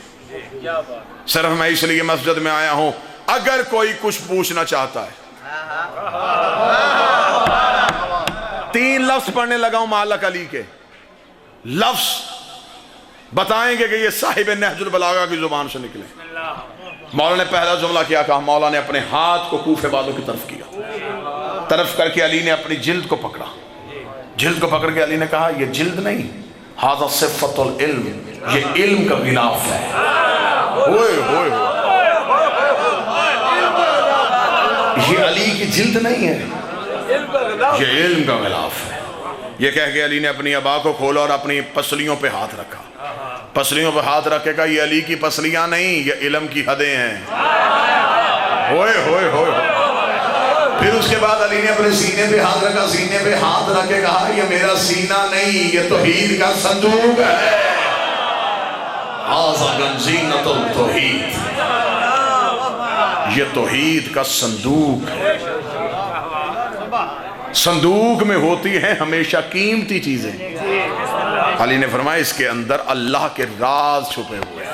صرف میں اس لیے مسجد میں آیا ہوں اگر کوئی کچھ پوچھنا چاہتا ہے۔ 3 لفظ پڑھنے لگا ہوں مالک علی کے، لفظ بتائیں گے کہ یہ صاحب نہج البلاغہ کی زبان سے نکلے۔ مولا نے پہلا جملہ کیا کہا، مولا نے اپنے ہاتھ کو کوفے والوں کی طرف کیا، برطرف کر کے علی نے اپنی جلد کو پکڑا، جلد کو پکڑ کے علی نے کہا یہ جلد نہیں، ھذا صفت العلم، یہ علم کا غلاف ہے۔ ہوئے ہوئے یہ علی کی جلد نہیں ہے، یہ علم کا غلاف ہے۔ یہ کہہ کے علی نے اپنی عبا کو کھولا اور اپنی پسلیوں پہ ہاتھ رکھا، پسلیوں پہ ہاتھ رکھے گا یہ علی کی پسلیاں نہیں، یہ علم کی حدیں ہیں۔ ہوئے ہوئے ہوئے پھر اس کے بعد علی نے اپنے سینے پہ ہاتھ رکھا، سینے پہ ہاتھ رکھ کے کہا یہ میرا سینہ نہیں، یہ توحید کا صندوق ہے۔ ھذا کنزینۃ التوحید، یہ توحید کا صندوق ہے۔ صندوق میں ہوتی ہیں ہمیشہ قیمتی چیزیں۔ علی نے فرمایا اس کے اندر اللہ کے راز چھپے ہوئے ہیں۔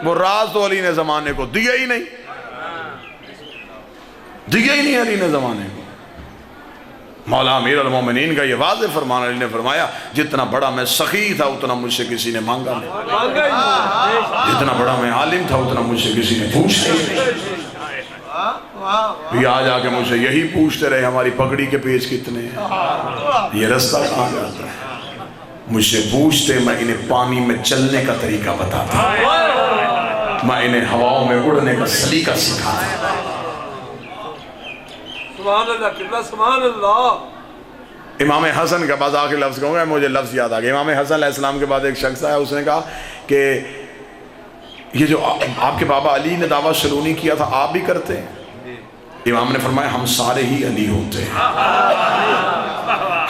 وہ راز تو علی نے زمانے کو دیا ہی نہیں، دیا ہی نہیں علی نے زمانے کو۔ مولا امیر المومنین کا یہ واضح فرمان، علی نے فرمایا جتنا بڑا میں سخی تھا اتنا مجھ سے کسی نے مانگا نہیں، جتنا بڑا میں عالم تھا اتنا مجھ سے کسی نے پوچھ نہیں۔ یہ آج آ کے مجھ سے یہی پوچھتے رہے ہماری پگڑی کے پیچ کتنے ہیں، یہ رستہ کہاں جاتا ہے۔ مجھ سے پوچھتے، میں انہیں پانی میں چلنے کا طریقہ بتاتا، میں انہیں ہواؤں میں اڑنے کا سلیقہ سکھاتا۔ سبحان اللہ، کتنا سبحان اللہ۔ امام حسن کا بعض آخری لفظ کہوں گا، مجھے لفظ یاد آ گیا۔ امام حسن علیہ السلام کے بعد ایک شخص آیا، اس نے کہا کہ یہ جو آپ کے بابا علی نے دعویٰ شروع نہیں کیا تھا آپ بھی کرتے ہیں؟ امام نے فرمایا ہم سارے ہی علی ہوتے ہیں،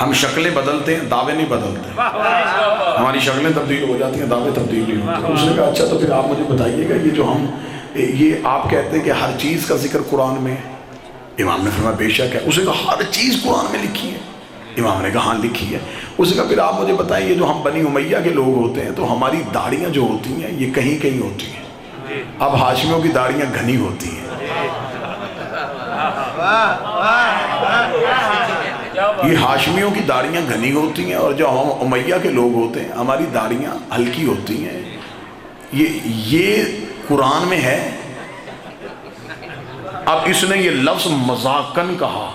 ہم شکلیں بدلتے ہیں، دعوے نہیں بدلتے۔ ہماری شکلیں تبدیل ہو جاتی ہیں، دعوے تبدیل نہیں ہوتے۔ اس نے کہا اچھا تو پھر آپ مجھے بتائیے گا یہ آپ کہتے ہیں کہ ہر چیز کا ذکر قرآن میں ہے؟ امام نے فرمایا بے شک ہے۔ اس نے کہا ہر چیز قرآن میں لکھی ہے؟ امام نے کہا ہاں لکھی ہے۔ اس نے کہا پھر آپ مجھے بتائیے جو ہم بنی امیہ کے لوگ ہوتے ہیں تو ہماری داڑیاں جو ہوتی ہیں یہ کہیں کہیں ہوتی ہیں، اب ہاشمیوں کی داڑیاں گھنی ہوتی ہیں، یہ ہاشمیوں کی داڑیاں گھنی ہوتی ہیں، اور جو ہم امیہ کے لوگ ہوتے ہیں ہماری داڑیاں ہلکی ہوتی ہیں۔ یہ قرآن میں ہے؟ اب اس نے یہ لفظ مذاقن کہا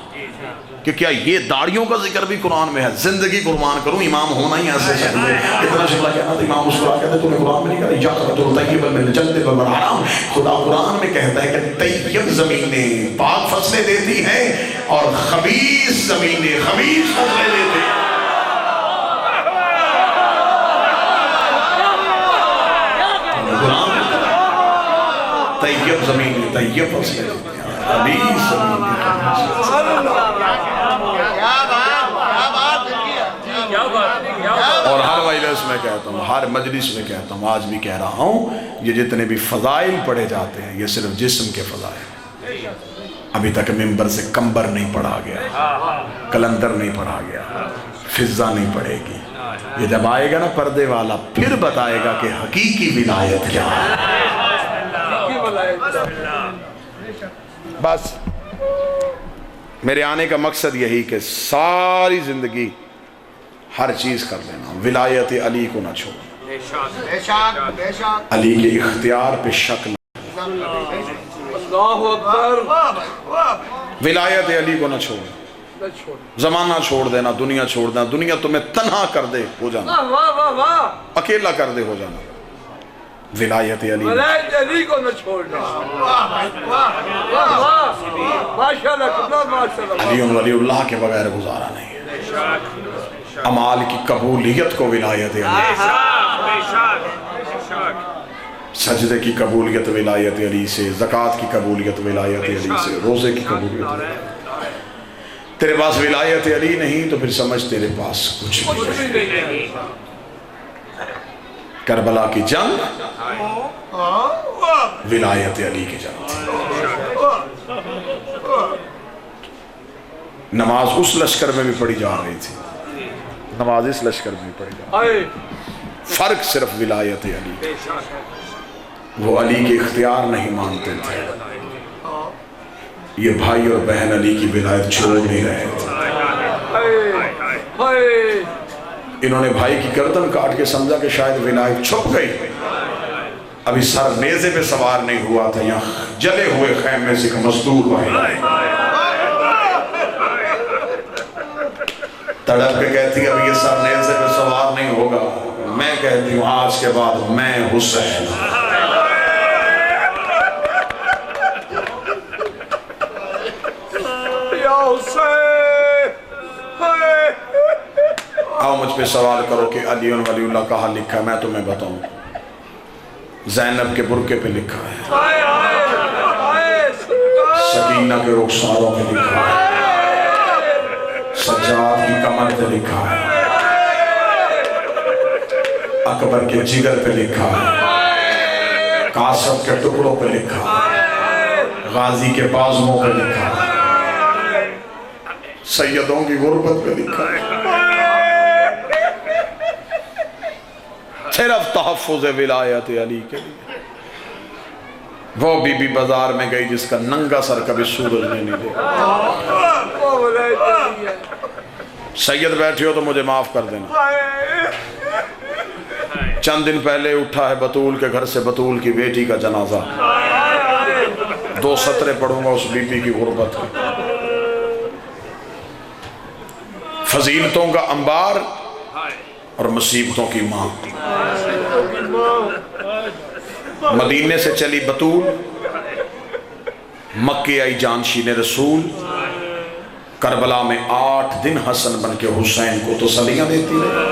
کہ کیا یہ داڑیوں کا ذکر بھی قرآن میں ہے؟ زندگی قربان کروں، امام ہونا ہی ایسے چاہیے۔ اتنا شکلہ کہنا تھا امام اس قرآن کہتے تمہیں قرآن میں نہیں کہا یا قرآن طیب من الجنت والحرام، خدا قرآن میں کہتا ہے کہ طیب زمینیں پاک فصلیں دیتی ہیں اور خبیث زمینیں خبیث فصلیں دیتی ہیں۔ قرآن طیب زمینیں طیب فصلیں دیتی ہیں، خبیث زمینیں اور ہر مجلس میں کہتا ہوں، ہر مجلس میں کہتا ہوں، آج بھی کہہ رہا ہوں، یہ جتنے بھی فضائل پڑھے جاتے ہیں یہ صرف جسم کے فضائل، ابھی تک ممبر سے کمبر نہیں پڑھا گیا، کلندر نہیں پڑھا گیا، فضا نہیں پڑھے گی۔ یہ جب آئے گا نا پردے والا پھر بتائے گا کہ حقیقی ولایت کیا ہے۔ بس میرے آنے کا مقصد یہی کہ ساری زندگی ہر چیز کر لینا، ولایت علی کو نہ چھوڑ، علی کے اختیار پہ شک نہ، اللہ اکبر، ولایت علی کو نہ چھوڑ، زمانہ چھوڑ دینا، دنیا چھوڑ دینا، دنیا تمہیں تنہا کر دے ہو جانا، اکیلا کر دے ہو جانا، ولایت علی، ولایت علی کو نہ چھوڑنا۔ علی ولی اللہ کے بغیر گزارا نہیں ہے۔ اعمال کی قبولیت کو ولایت علی، سجدے کی قبولیت ولایت علی سے، زکوٰۃ کی قبولیت ولایت علی سے، روزے کی قبولیت علی سے۔ تیرے پاس ولایت علی نہیں تو پھر سمجھ تیرے پاس کچھ بھی نہیں۔ کربلا کی جنگ ولایت علی کی جنگ تھی۔ نماز اس لشکر میں بھی پڑھی جا رہی تھی، نماز اس لشکر میں بھی پڑھی جا رہی تھی، فرق صرف ولایت علی، وہ علی کے اختیار نہیں مانتے تھے، یہ بھائی اور بہن علی کی ولایت چھوڑ نہیں رہے تھے۔ انہوں نے بھائی کی گردن کاٹ کے سمجھا کہ شاید ولایت چھپ گئی، ابھی سر نیزے پہ سوار نہیں ہوا تھا، یہاں جلے ہوئے خیمے سے ایک مزدور بھائی تڑپ کے کہتی ہے ابھی یہ سر نیزے پہ سوار نہیں ہوگا، میں کہتی ہوں آج کے بعد میں حسین یا حسین، آؤ مجھ پہ سوال کرو کہ علی ولی اللہ کہاں لکھا ہے، میں تمہیں بتاؤں زینب کے برقے پہ لکھا ہے، سکینہ کے رخساروں پہ لکھا ہے، سجاد کی کمر پہ لکھا ہے، اکبر کے جگر پہ لکھا ہے، قاسم کے ٹکڑوں پہ لکھا ہے، غازی کے بازوؤں پہ لکھا ہے، سیدوں کی غربت پہ لکھا ہے، صرف تحفظ ولایت علی کے لیے۔ وہ بی بی بازار میں گئی جس کا ننگا سر کبھی سورج نے نہیں دیکھا۔ سید بیٹھے ہو تو مجھے معاف کر دینا، چند دن پہلے اٹھا ہے بطول کے گھر سے بطول کی بیٹی کا جنازہ، 2 سطریں پڑھوں گا اس بی بی کی غربت کی، فضیلتوں کا انبار اور مصیبتوں کی ماں۔ مدینے سے چلی بطول، مکے آئی جانشین رسول، کربلا میں 8 دن حسن بن کے حسین کو تسلیاں دیتی رہی،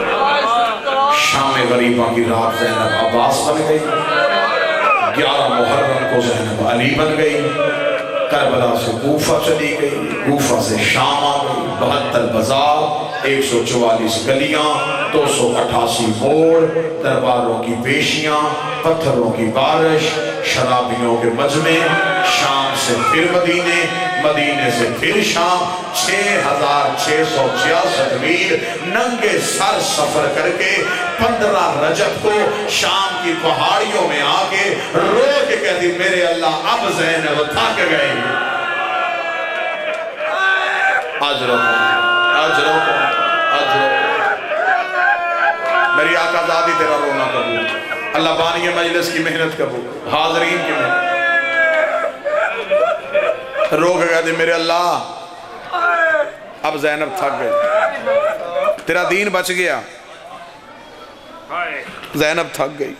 شام غریبہ کی رات زینب عباس بن گئی، 11 محرم کو زینب علی بن گئی، کربلا سے کوفہ چلی گئی، کوفہ سے شام آ گئی، 72 بازار، 144 گلیاں، 288 موڑ، درباروں کی پیشیاں، پتھروں کی بارش، شرابیوں کے مجمع، شام سے پھر مدینے، مدینے سے پھر شام، 6666 میل ننگے سر سفر کر کے 15 رجب کو شام کی پہاڑیوں میں آگے رو کے کہتی میرے اللہ اب زینب تھک گئی، اجرو میری آقا زادی تیرا رونا قبول، اللہ بانی مجلس کی محنت قبول، حاضرین کی محنت، رو کے کہتے میرے اللہ اب زینب تھک گئی، تیرا دین بچ گیا، زینب تھک گئی۔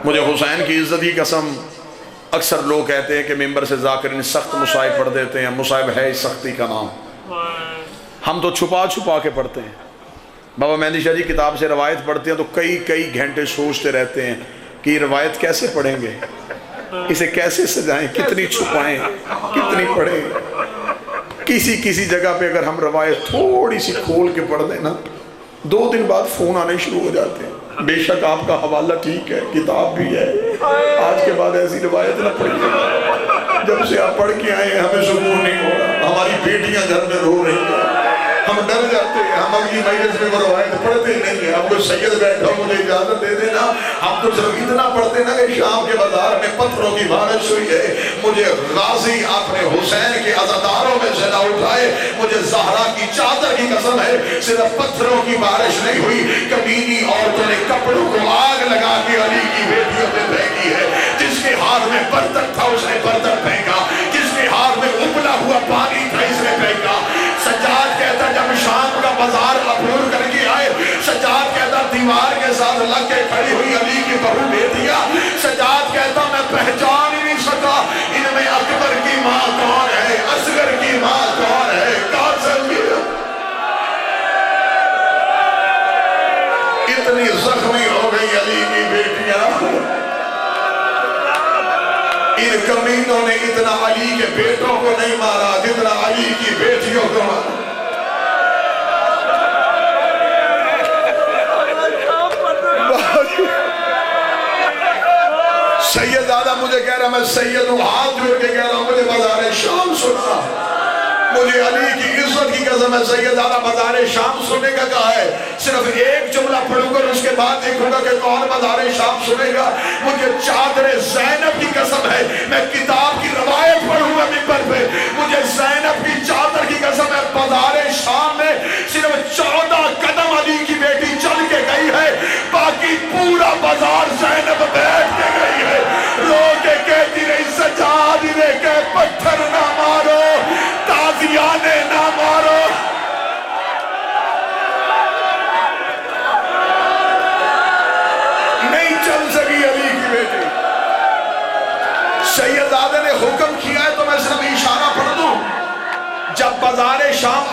مجھے حسین کی عزت کی قسم، اکثر لوگ کہتے ہیں کہ ممبر سے ذاکرین سخت مصائب پڑھ دیتے ہیں، مصائب ہے اس سختی کا نام، ہم تو چھپا چھپا کے پڑھتے ہیں۔ بابا مہندی شاہ جی کتاب سے روایت پڑھتے ہیں تو کئی گھنٹے سوچتے رہتے ہیں کہ یہ روایت کیسے پڑھیں گے، اسے کیسے سجائیں، کتنی چھپائیں، کتنی پڑھیں۔ کسی جگہ پہ اگر ہم روایت تھوڑی سی کھول کے پڑھ دیں نا، 2 دن بعد فون آنے شروع ہو جاتے ہیں، بے شک آپ کا حوالہ ٹھیک ہے، کتاب بھی ہے، آج کے بعد ایسی روایت نہ پڑھیے، جب سے آپ پڑھ کے آئے ہیں ہمیں سکون نہیں ہو رہا، ہماری بیٹیاں گھر میں رو رہی ہیں، ہم ڈر جاتے ہیں، ہم اگلی مجلس میں وہ روایت پڑھتے نہیں ہیں، اب کوئی سید بیٹھا مجھے اجازت دے دینا، ہم تو صرف اتنا پڑھتے نا کہ شام کے بازار میں پتھروں کی بارش ہوئی ہے، مجھے غازی اپنے حسین کے عزاداروں میں سے نہ اٹھائے، مجھے زہرا کی چادر کی قسم ہے صرف پتھروں کی بارش نہیں ہوئی، کمینی عورتوں نے کپڑوں کو آگ لگا کے علی کی بیٹیوں پہ پھینکی ہے، جس کے ہاتھ میں برتن تھا اس نے برتن پھینکا، جس کے ہاتھ میں ابلا ہوا پانی تھا اس نے پھینکا۔ سجاد کہتا جب شام کا بازار عبور کر کے آئے، سجاد کہتا دیوار کے ساتھ لگ کے کھڑی ہوئی علی کی بہو بیٹیا، سجاد کہتا میں پہچان ہی نہیں سکا ان میں اکبر کی ماں کون ہے، اصغر کی ماں کون ہے، قاسم کی، اتنی زخمی ہو گئی علی کی بیٹیاں، ان کمینوں نے اتنا علی کے بیٹوں کو نہیں مارا جتنا علی کی بیٹیوں کو مارا۔ سید زادہ مجھے کہہ رہا میں سید ہوں، ہاتھ جوڑ کے کہہ رہا ہوں مجھے بازار شام سنا، مجھے علی کی عزت کی قسم ہے سید زادہ بازار شام سننے کا کہا ہے، صرف ایک جملہ پڑھوں گا اس کے بعد دیکھوں گا کہ کون بازار شام سنے گا، مجھے چادر زینب کی قسم ہے، میں کتاب کی روایت پڑھوں گا ممبر پہ، مجھے زینب کی چادر کی قسم ہے، بازار شام میں صرف 14 قدم علی کی بیٹی چل کے گئی ہے، باقی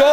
2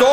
2